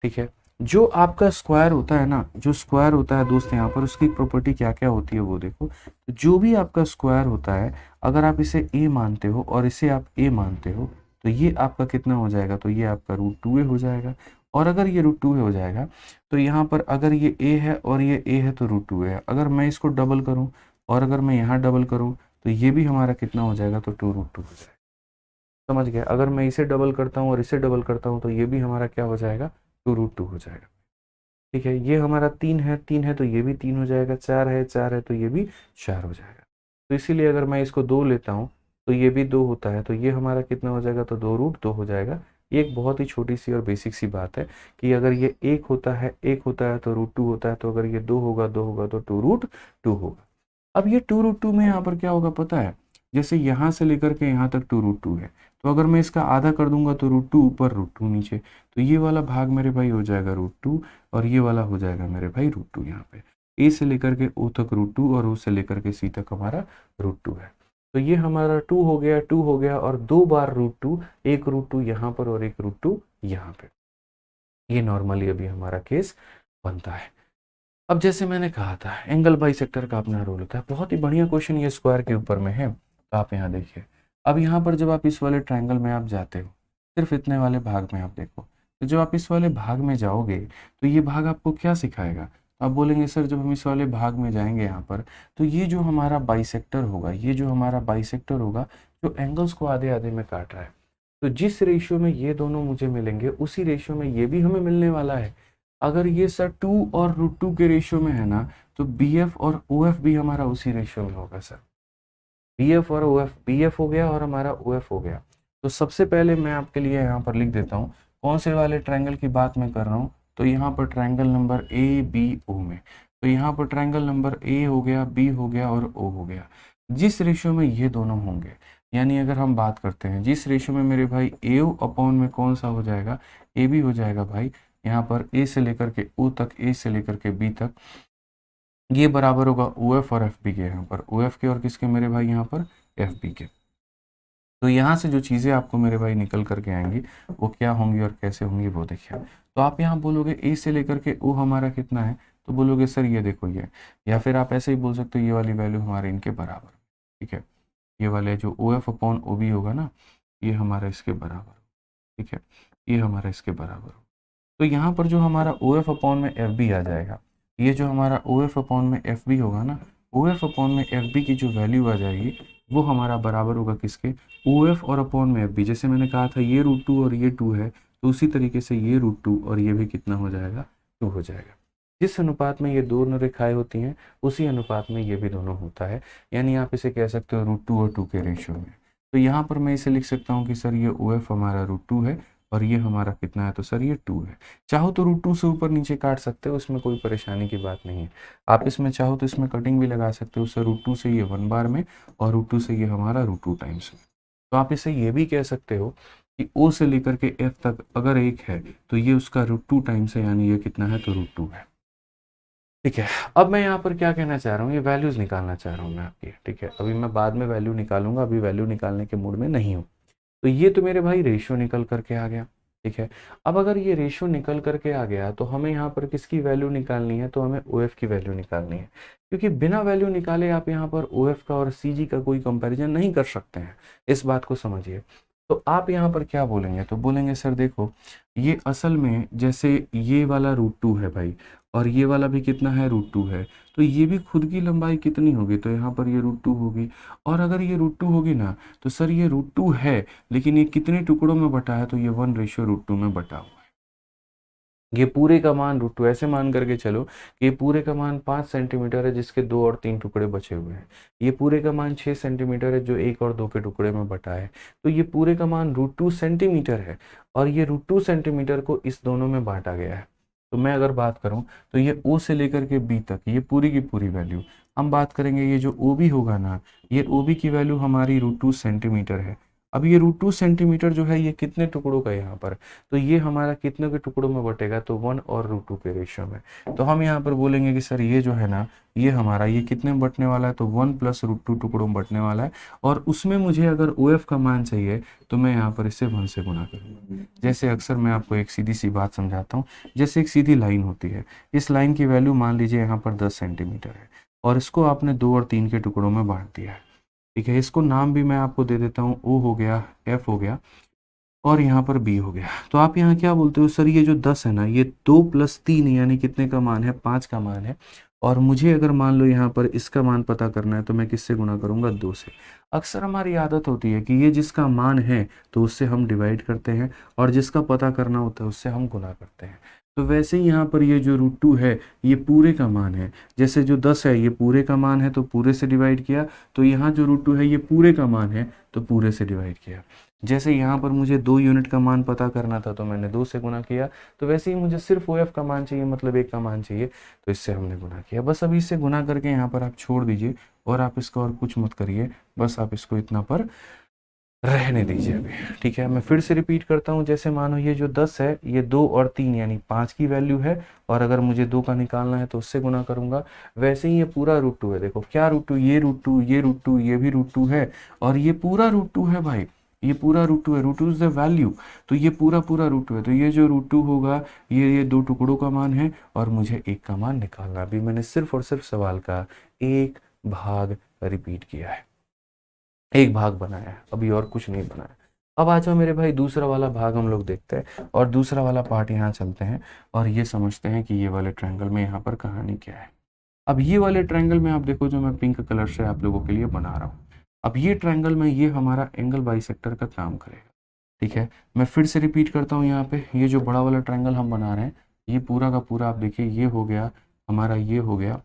ठीक है। जो आपका स्क्वायर होता है ना, जो स्क्वायर होता है दोस्त, यहाँ पर उसकी प्रॉपर्टी क्या क्या होती है वो देखो। तो जो भी आपका स्क्वायर होता है, अगर आप इसे a मानते हो और इसे आप a मानते हो, तो ये आपका कितना हो जाएगा, तो ये आपका √2a हो जाएगा। और अगर ये √2a हो जाएगा, तो यहाँ पर अगर ये a है और ये a है, तो √2a है। अगर मैं इसको डबल करूँ और अगर मैं यहाँ डबल करूँ, तो ये भी हमारा कितना हो जाएगा, तो 2√2 हो जाएगा। समझ गए। अगर मैं इसे डबल करता हूँ और इसे डबल करता हूँ, तो ये भी हमारा क्या हो जाएगा, 2√2 हो जाएगा। ठीक है। ये हमारा 3 है, 3 है तो ये भी 3 हो जाएगा, 4 है, 4 है तो ये भी 4 हो जाएगा। तो इसीलिए अगर मैं इसको 2 लेता हूँ, तो ये भी 2 होता है, तो ये हमारा कितना हो जाएगा, तो 2√2 हो जाएगा। ये एक बहुत ही छोटी सी और बेसिक सी बात है कि अगर ये एक होता है तो √2 होता है, तो अगर ये 2 होगा तो 2√2 होगा। अब ये 2√2 में यहाँ पर क्या होगा पता है, जैसे यहाँ से लेकर के यहाँ तक 2√2 है, तो अगर मैं इसका आधा कर दूंगा, तो √2 ऊपर √2 नीचे, तो ये वाला भाग मेरे भाई हो जाएगा √2, और ये वाला हो जाएगा मेरे भाई √2। यहाँ पे a से लेकर के o तक √2 और o से लेकर के c तक हमारा √2 है। तो ये हमारा 2 हो गया, 2 हो गया, और 2 बार √2, एक √2 यहाँ पर और एक √2 यहाँ पे। ये नॉर्मली अभी हमारा केस बनता है। अब जैसे मैंने कहा था, एंगल बाइसेक्टर का अपना रोल होता है। बहुत ही बढ़िया क्वेश्चन ये स्क्वायर के ऊपर में है, तो आप यहाँ देखिए। अब यहाँ पर जब आप इस वाले ट्रायंगल में आप जाते हो, सिर्फ इतने वाले भाग में आप देखो, तो जब आप इस वाले भाग में जाओगे, तो ये भाग आपको क्या सिखाएगा, तो आप बोलेंगे सर जब हम इस वाले भाग में जाएंगे यहाँ पर, तो ये जो हमारा बाइसेक्टर होगा, जो एंगल्स को आधे आधे में काट रहा है, तो जिस रेशियो में ये दोनों मुझे मिलेंगे, उसी रेशियो में ये भी हमें मिलने वाला है। अगर ये सर 2 और √2 के रेशियो में है ना, तो BF और OF भी हमारा उसी रेशियो में होगा सर। BF और OF, BF हो गया और हमारा OF हो गया। तो सबसे पहले मैं आपके लिए यहाँ पर लिख देता हूँ कौन से वाले ट्रायंगल की बात मैं कर रहा हूँ। तो यहाँ पर ट्रायंगल नंबर ABO में, तो यहाँ पर ट्रायंगल नंबर A हो गया, B हो गया और O हो गया। जिस रेशियो में ये दोनों होंगे, यानी अगर हम बात करते हैं जिस रेशियो में मेरे भाई AO अपॉन में कौन सा हो जाएगा, AB हो जाएगा भाई। यहाँ पर A से लेकर के O तक, A से लेकर के B तक, ये बराबर होगा OF और FB के। यहाँ पर OF के और किसके मेरे भाई, यहाँ पर FB के। तो यहाँ से जो चीज़ें आपको मेरे भाई निकल करके आएंगी, वो क्या होंगी और कैसे होंगी वो देखिए। तो आप यहाँ बोलोगे A से लेकर के O हमारा कितना है, तो बोलोगे सर ये देखो ये, या फिर आप ऐसे ही बोल सकते हो ये वाली वैल्यू हमारे इनके बराबर। ठीक है। ये वाले जो OF अपॉन OB होगा ना, ये हमारा इसके बराबर। ठीक है। ये हमारा इसके बराबर। तो यहाँ पर जो हमारा OF अपॉन में FB आ जाएगा, ये जो हमारा OF अपॉन में FB होगा ना, OF अपॉन में FB की जो वैल्यू आ जाएगी, वो हमारा बराबर होगा किसके, OF और अपॉन में FB। जैसे मैंने कहा था ये √2 और ये 2 है, तो उसी तरीके से ये √2 और ये भी कितना हो जाएगा, 2 हो जाएगा। जिस अनुपात में ये दोनों रेखाएं होती हैं, उसी अनुपात में ये भी दोनों होता है। यानी आप इसे कह सकते हो √2 और 2 के रेशियो में। तो यहाँ पर मैं इसे लिख सकता हूँ कि सर ये OF हमारा √2 है और ये हमारा कितना है, तो सर ये 2 है। चाहो तो √2 से ऊपर नीचे काट सकते हो, इसमें कोई परेशानी की बात नहीं है। आप इसमें चाहो तो इसमें कटिंग भी लगा सकते हो, सर √2 से ये 1 बार में और √2 से ये हमारा √2 टाइम्स में। तो आप इसे ये भी कह सकते हो कि O से लेकर के F तक अगर एक है, तो ये उसका √2 टाइम्स है, यानी ये कितना है, तो √2 है। ठीक है। अब मैं यहाँ पर क्या कहना चाह रहा हूँ, ये वैल्यूज़ निकालना चाह रहा हूँ मैं आपकी। ठीक है। अभी मैं बाद में वैल्यू निकालूंगा, अभी वैल्यू निकालने के मूड में नहीं हूँ। तो ये तो मेरे भाई रेशियो निकल करके आ गया। ठीक है। अब अगर ये रेशियो निकल करके आ गया तो हमें यहाँ पर किसकी वैल्यू निकालनी है, तो हमें OF की वैल्यू निकालनी है, क्योंकि बिना वैल्यू निकाले आप यहाँ पर OF का और CG का कोई कंपैरिजन नहीं कर सकते हैं, इस बात को समझिए। तो आप यहाँ पर क्या बोलेंगे, तो बोलेंगे सर देखो ये असल में जैसे ये वाला √2 है भाई, और ये वाला भी कितना है, √2 है, तो ये भी खुद की लंबाई कितनी होगी, तो यहाँ पर ये √2 होगी। और अगर ये √2 होगी ना, तो सर ये √2 है, लेकिन ये कितने टुकड़ों में बटा है, तो ये 1:√2 में बटा हुआ है। ये पूरे का मान √2, ऐसे मान करके चलो कि ये पूरे का मान 5 सेंटीमीटर है, जिसके 2 और 3 टुकड़े बचे हुए हैं। ये पूरे का मान 6 सेंटीमीटर है, जो 1 और 2 के टुकड़े में बटा है। तो ये पूरे का मान √2 सेंटीमीटर है, और ये √2 सेंटीमीटर को इस दोनों में बांटा गया है। तो मैं अगर बात करूं तो ये O से लेकर के B तक ये पूरी की पूरी वैल्यू हम बात करेंगे, ये जो OB होगा ना, ये OB की वैल्यू हमारी √2 सेंटीमीटर है। अब ये √2 सेंटीमीटर जो है ये कितने टुकड़ों का है यहाँ पर, तो ये हमारा कितने के टुकड़ों में बटेगा, तो 1 और √2 के रेशियो में। तो हम यहाँ पर बोलेंगे कि सर ये जो है ना, ये हमारा ये कितने में बटने वाला है, तो 1 + √2 टुकड़ों में बटने वाला है। और उसमें मुझे अगर OF का मान चाहिए तो मैं यहाँ पर इसे 1 से गुना करूँगा। जैसे अक्सर मैं आपको एक सीधी सी बात समझाता हूँ, जैसे एक सीधी लाइन होती है, इस लाइन की वैल्यू मान लीजिए यहाँ पर 10 सेंटीमीटर है, और इसको आपने 2 और 3 के टुकड़ों में बांट दिया है, ठीक है। इसको नाम भी मैं आपको दे देता हूँ, O हो गया, F हो गया, और यहाँ पर B हो गया। तो आप यहाँ क्या बोलते हो, सर ये जो 10 है ना, ये 2 + 3 यानी कितने का मान है, 5 का मान है, और मुझे अगर मान लो यहाँ पर इसका मान पता करना है, तो मैं किससे गुना करूँगा, 2 से। अक्सर हमारी आदत होती है कि ये जिसका मान है तो उससे हम डिवाइड करते हैं, और जिसका पता करना होता है उससे हम गुना करते हैं। तो वैसे ही यहाँ पर ये जो √2 है ये पूरे का मान है, जैसे जो 10 है ये पूरे का मान है तो पूरे से डिवाइड किया, तो यहाँ जो √2 है ये पूरे का मान है तो पूरे से डिवाइड किया। जैसे यहाँ पर मुझे 2 यूनिट का मान पता करना था तो मैंने 2 से गुना किया, तो वैसे ही मुझे सिर्फ OF का मान चाहिए, मतलब 1 का मान चाहिए, तो इससे हमने गुना किया। बस अभी इससे गुना करके यहाँ पर आप छोड़ दीजिए, और आप इसका और कुछ मत करिए, बस आप इसको इतना पर रहने दीजिए अभी, ठीक है। मैं फिर से रिपीट करता हूँ, जैसे मानो ये जो 10 है ये 2 और 3 यानी 5 की वैल्यू है, और अगर मुझे 2 का निकालना है तो उससे गुना करूंगा। वैसे ही ये पूरा √2 है, देखो क्या √2, ये √2, ये √2, ये भी √2 है, और ये पूरा √2 है भाई, ये पूरा √2 है, √2 इज द वैल्यू, तो ये पूरा √2 है। तो ये जो √2 होगा ये 2 टुकड़ों का मान है, और मुझे 1 का मान निकालना। अभी मैंने सिर्फ और सिर्फ सवाल का एक भाग रिपीट किया है, एक भाग बनाया है, अभी और कुछ नहीं बनाया। अब आ जाओ मेरे भाई, दूसरा वाला भाग हम लोग देखते हैं, और दूसरा वाला पार्ट यहाँ चलते हैं, और ये समझते हैं कि ये वाले ट्रायंगल में यहाँ पर कहानी क्या है। अब ये वाले ट्रायंगल में आप देखो, जो मैं पिंक कलर से आप लोगों के लिए बना रहा हूँ, अब ये ट्रायंगल में ये हमारा एंगल बाइसेक्टर का काम करेगा, ठीक है। मैं फिर से रिपीट करता हूँ, यहाँ पे ये जो बड़ा वाला ट्रायंगल हम बना रहे हैं, ये पूरा का पूरा आप देखिए, ये हो गया हमारा, ये हो गया,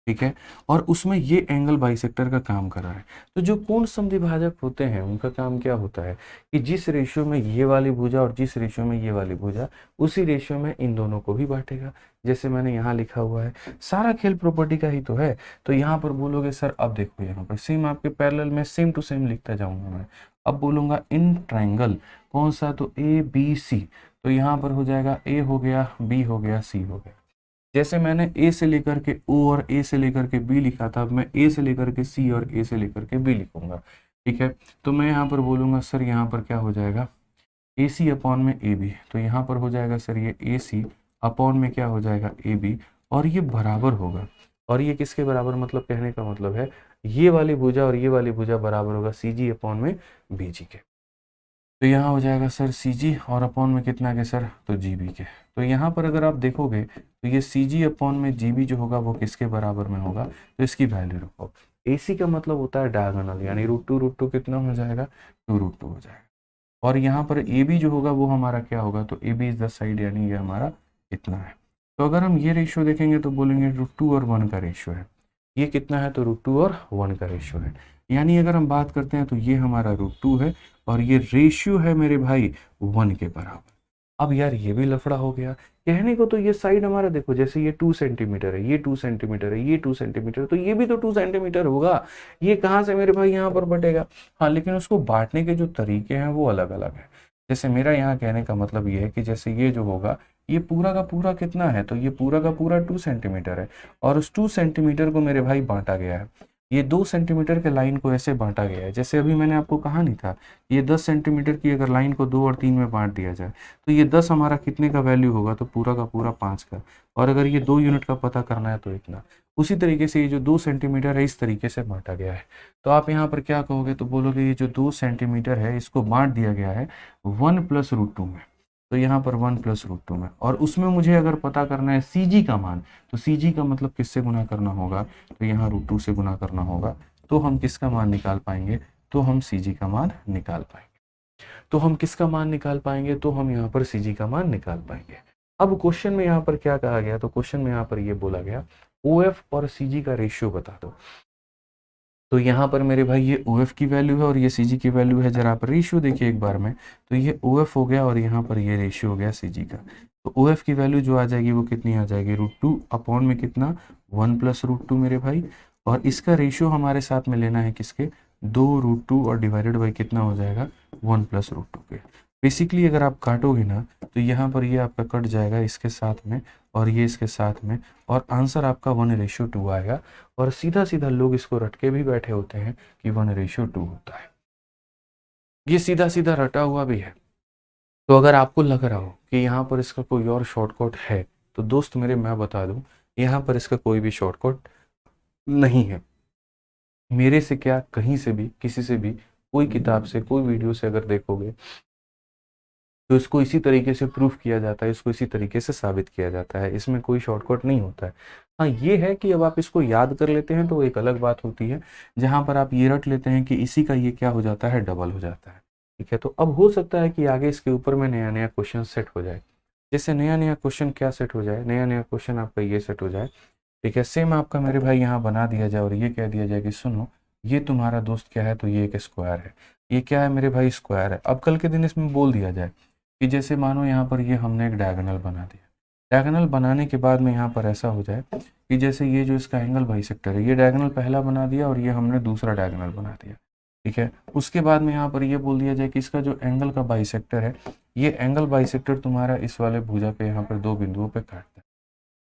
ठीक है, और उसमें ये एंगल बाइसेक्टर का काम कर रहा है। तो जो कोण समद्विभाजक होते हैं उनका काम क्या होता है कि जिस रेशियो में ये वाली भुजा और जिस रेशियो में ये वाली भुजा, उसी रेशियो में इन दोनों को भी बांटेगा। जैसे मैंने यहाँ लिखा हुआ है, सारा खेल प्रॉपर्टी का ही तो है। तो यहाँ पर बोलोगे सर, अब देखो यहाँ पर सेम आपके पैरेलल में सेम टू सेम लिखता जाऊंगा मैं। अब बोलूंगा इन ट्राइंगल कौन सा, तो ABC, तो यहाँ पर हो जाएगा A हो गया, B हो गया, C हो गया। जैसे मैंने A से लेकर के O और A से लेकर के B लिखा था, अब मैं A से लेकर के C और A से लेकर के B लिखूंगा, ठीक है। तो मैं यहाँ पर बोलूँगा सर, यहाँ पर क्या हो जाएगा, AC अपॉन में AB, तो यहाँ पर हो जाएगा सर ये AC अपॉन में क्या हो जाएगा, AB, और ये बराबर होगा, और ये किसके बराबर, मतलब कहने का मतलब है ये वाली भुजा और ये वाली भुजा बराबर होगा CG अपॉन में BG के। तो यहाँ हो जाएगा सर CG, और अपॉन में कितना के सर, तो GB के। तो यहाँ पर अगर आप देखोगे तो ये CG अपॉन में GB जो होगा वो किसके बराबर में होगा, तो इसकी वैल्यू रखो। AC का मतलब होता है डायगोनल, यानी √2 कितना हो जाएगा, 2√2 हो जाएगा। और यहाँ पर AB जो होगा वो हमारा क्या होगा, तो AB इज द साइड, यानी ये हमारा इतना है। तो अगर हम ये रेशियो देखेंगे तो बोलेंगे √2 और 1 का रेशियो है। ये कितना है, तो √2 और 1 का रेशियो है। यानी अगर हम बात करते हैं तो ये हमारा √2 है, और ये रेशियो है मेरे भाई 1 के बराबर। अब यार ये भी लफड़ा हो गया, कहने को तो ये साइड हमारा देखो, जैसे ये 2 सेंटीमीटर है, ये 2 सेंटीमीटर है, ये 2 सेंटीमीटर, तो ये भी तो 2 सेंटीमीटर होगा। ये कहाँ से मेरे भाई यहाँ पर बटेगा, हाँ, लेकिन उसको बांटने के जो तरीके हैं वो अलग अलग है। जैसे मेरा यहाँ कहने का मतलब ये है कि जैसे ये जो होगा ये पूरा का पूरा कितना है, तो ये पूरा का पूरा 2 सेंटीमीटर है, और उस 2 सेंटीमीटर को मेरे भाई बांटा गया है। ये 2 सेंटीमीटर के लाइन को ऐसे बांटा गया है। जैसे अभी मैंने आपको कहा नहीं था, ये 10 सेंटीमीटर की अगर लाइन को 2 और 3 में बांट दिया जाए तो ये 10 हमारा कितने का वैल्यू होगा, तो पूरा का पूरा 5 का। और अगर ये 2 यूनिट का पता करना है तो इतना। उसी तरीके से ये जो 2 सेंटीमीटर है इस तरीके से बांटा गया है। तो आप यहाँ पर क्या कहोगे, तो बोलोगे ये जो 2 सेंटीमीटर है इसको बांट दिया गया है 1 + √2 में। तो यहाँ पर 1 + √2 में, और उसमें मुझे अगर पता करना है CG का मान, तो CG का मतलब किससे गुना करना होगा, तो यहाँ √2 से गुना करना होगा। तो हम किसका मान निकाल पाएंगे, तो हम CG का मान निकाल पाएंगे। तो हम किसका मान निकाल पाएंगे, तो हम यहाँ पर CG का मान निकाल पाएंगे। अब क्वेश्चन में यहाँ पर क्या कहा गया, तो क्वेश्चन में यहाँ पर ये बोला गया OF और CG का रेशियो बता दो। तो यहाँ पर मेरे भाई ये OF की वैल्यू है और ये CG की वैल्यू है। जरा आप रेशियो देखिए एक बार में, तो ये OF हो गया और यहाँ पर ये रेशियो हो गया CG का। तो OF की वैल्यू जो आ जाएगी वो कितनी आ जाएगी, √2 अपॉन में कितना 1 + √2 मेरे भाई। और इसका रेशियो हमारे साथ में लेना है किसके, 2 √2 और डिवाइडेड बाई कितना हो जाएगा 1 + √2 के। बेसिकली अगर आप काटोगे ना तो यहाँ पर ये आपका कट जाएगा इसके साथ में और ये इसके साथ में, और आंसर आपका 1:2 आएगा। और सीधा सीधा लोग इसको रट के भी बैठे होते हैं कि 1:2 होता है। ये सीधा सीधा रटा हुआ भी है। तो अगर आपको लग रहा हो कि यहाँ पर इसका कोई और शॉर्टकट है, तो दोस्त मेरे मैं बता दूं, यहाँ पर इसका कोई भी शॉर्टकट नहीं है। मेरे से क्या, कहीं से भी, किसी से भी, कोई किताब से, कोई वीडियो से अगर देखोगे तो इसको इसी तरीके से प्रूफ किया जाता है, इसको इसी तरीके से साबित किया जाता है। इसमें कोई शॉर्टकट नहीं होता है। हाँ ये है कि अब आप इसको याद कर लेते हैं तो एक अलग बात होती है, जहाँ पर आप ये रट लेते हैं कि इसी का ये क्या हो जाता है, डबल हो जाता है। ठीक है, तो अब हो सकता है कि आगे इसके ऊपर में नया नया क्वेश्चन सेट हो जाए। जैसे नया नया क्वेश्चन क्या सेट हो जाए, नया नया क्वेश्चन आपका ये सेट हो जाए, ठीक है, सेम आपका मेरे भाई यहाँ बना दिया जाए और ये कह दिया जाए कि सुनो ये तुम्हारा दोस्त क्या है, तो ये एक स्क्वायर है। ये क्या है मेरे भाई, स्क्वायर है। अब कल के दिन इसमें बोल दिया जाए कि जैसे मानो यहाँ पर ये हमने एक डायगोनल बना दिया। डायगोनल बनाने के बाद में यहाँ पर ऐसा हो जाए कि जैसे ये जो इसका एंगल बाइसेक्टर है, ये डायगोनल पहला बना दिया और ये हमने दूसरा डायगोनल बना दिया। ठीक है, उसके बाद में यहाँ पर ये बोल दिया जाए कि इसका जो एंगल का बाइसेक्टर है, ये एंगल बाइसेक्टर तुम्हारा इस वाले भुजा पे यहाँ पर 2 बिंदुओं पे काटता है।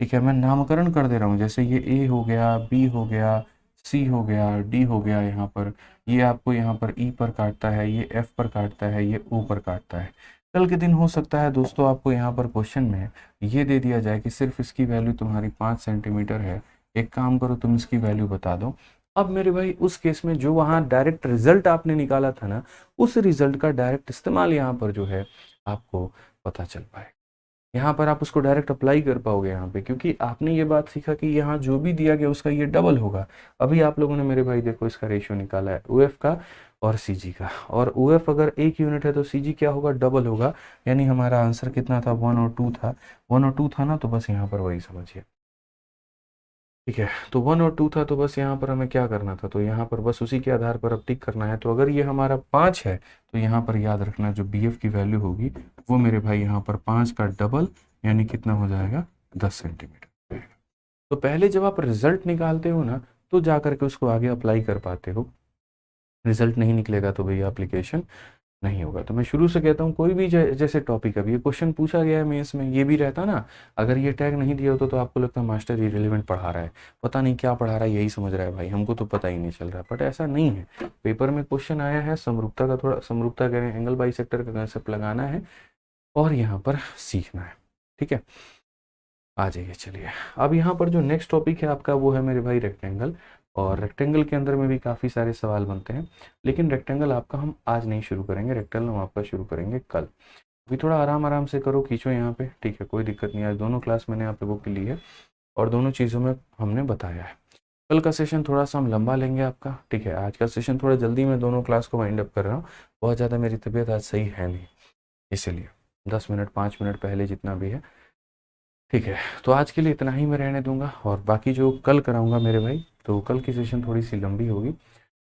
ठीक है, मैं नामकरण कर दे रहा हूँ, जैसे ये A हो गया, B हो गया, C हो गया, D हो गया। यहाँ पर ये आपको यहाँ पर E पर काटता है, ये F पर काटता है, ये O पर काटता है। कल के दिन हो सकता है दोस्तों आपको यहाँ पर क्वेश्चन में ये दे दिया जाए कि सिर्फ इसकी वैल्यू तुम्हारी 5 सेंटीमीटर है, एक काम करो तुम इसकी वैल्यू बता दो। अब मेरे भाई उस केस में जो वहाँ डायरेक्ट रिजल्ट आपने निकाला था ना, उस रिजल्ट का डायरेक्ट इस्तेमाल यहाँ पर जो है आपको पता चल पाए। यहाँ पर आप उसको डायरेक्ट अप्लाई कर पाओगे यहाँ पे, क्योंकि आपने ये बात सीखा कि यहाँ जो भी दिया गया उसका ये डबल होगा। अभी आप लोगों ने मेरे भाई देखो इसका रेशियो निकाला है OF का और CG का, और OF अगर 1 यूनिट है तो CG क्या होगा, डबल होगा। यानी हमारा आंसर कितना था, 1 और 2 था। 1 और 2 था ना, तो बस यहाँ पर वही समझिए। ठीक है, तो 1 और 2 था, तो बस यहाँ पर हमें क्या करना था, तो यहाँ पर बस उसी के आधार पर अब टिक करना है। तो अगर ये हमारा 5 है तो यहाँ पर याद रखना जो BF की वैल्यू होगी वो मेरे भाई यहाँ पर 5 का डबल, यानी कितना हो जाएगा, 10 सेंटीमीटर। तो पहले जब आप रिजल्ट निकालते हो ना, तो जा करके उसको आगे अप्लाई कर पाते हो। रिजल्ट नहीं निकलेगा तो भैया एप्लीकेशन नहीं होगा। तो मैं शुरू से कहता हूँ कोई भी जैसे टॉपिक, अभी ये क्वेश्चन पूछा गया है मेंस में, ये भी रहता ना, अगर ये टैग नहीं दिया होता तो आपको लगता मास्टर इरेलीवेंट पढ़ा रहा है, पता नहीं क्या पढ़ा रहा है, यही समझ रहा है भाई, हमको तो पता ही नहीं चल रहा। बट ऐसा नहीं है, पेपर में क्वेश्चन आया है, समरूपता का थोड़ा, समरूपता कह रहे हैं, एंगल बाइसेक्टर का कंसेप्ट लगाना है और यहाँ पर सीखना है। ठीक है, आ जाइए। चलिए, अब यहाँ पर जो नेक्स्ट टॉपिक है आपका वो है मेरे भाई रेक्टेंगल। और रेक्टेंगल के अंदर में भी काफ़ी सारे सवाल बनते हैं, लेकिन रेक्टेंगल आपका हम आज नहीं शुरू करेंगे, रेक्टेंगल हम आपका शुरू करेंगे कल। अभी थोड़ा आराम आराम से करो, खींचो यहाँ पे, ठीक है, कोई दिक्कत नहीं। आज दोनों क्लास मैंने आप लोगों के लिए और दोनों चीज़ों में हमने बताया है। कल का सेशन थोड़ा सा हम लंबा लेंगे आपका, ठीक है। आज का सेशन थोड़ा जल्दी में दोनों क्लास को वाइंड अप कर रहा हूँ, बहुत ज़्यादा मेरी तबीयत आज सही है नहीं, इसीलिए 10 मिनट 5 मिनट पहले जितना भी है, ठीक है। तो आज के लिए इतना ही मैं रहने दूंगा, और बाकी जो कल कराऊंगा मेरे भाई, तो कल की सेशन थोड़ी सी लंबी होगी,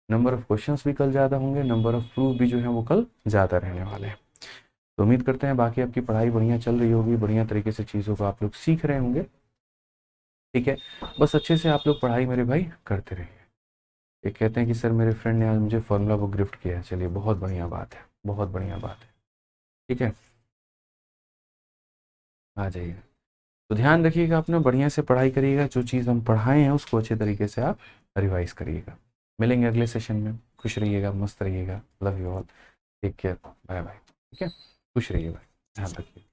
नंबर ऑफ़ क्वेश्चंस भी कल ज़्यादा होंगे, नंबर ऑफ़ प्रूफ भी जो है वो कल ज़्यादा रहने वाले हैं। तो उम्मीद करते हैं बाकी आपकी पढ़ाई बढ़िया चल रही होगी, बढ़िया तरीके से चीज़ों को आप लोग सीख रहे होंगे, ठीक है। बस अच्छे से आप लोग पढ़ाई मेरे भाई करते रहिए। एक कहते हैं कि सर मेरे फ्रेंड ने आज मुझे फॉर्मूला बुक गिफ्ट किया है, चलिए बहुत बढ़िया बात है, बहुत बढ़िया बात है, ठीक है। आ जाइए। तो ध्यान रखिएगा अपना, बढ़िया से पढ़ाई करिएगा, जो चीज़ हम पढ़ाए हैं उसको अच्छे तरीके से आप रिवाइज़ करिएगा। मिलेंगे अगले सेशन में, खुश रहिएगा, मस्त रहिएगा, love you all, take care, bye bye, ठीक है, खुश रहिए भाई, ध्यान रखिए।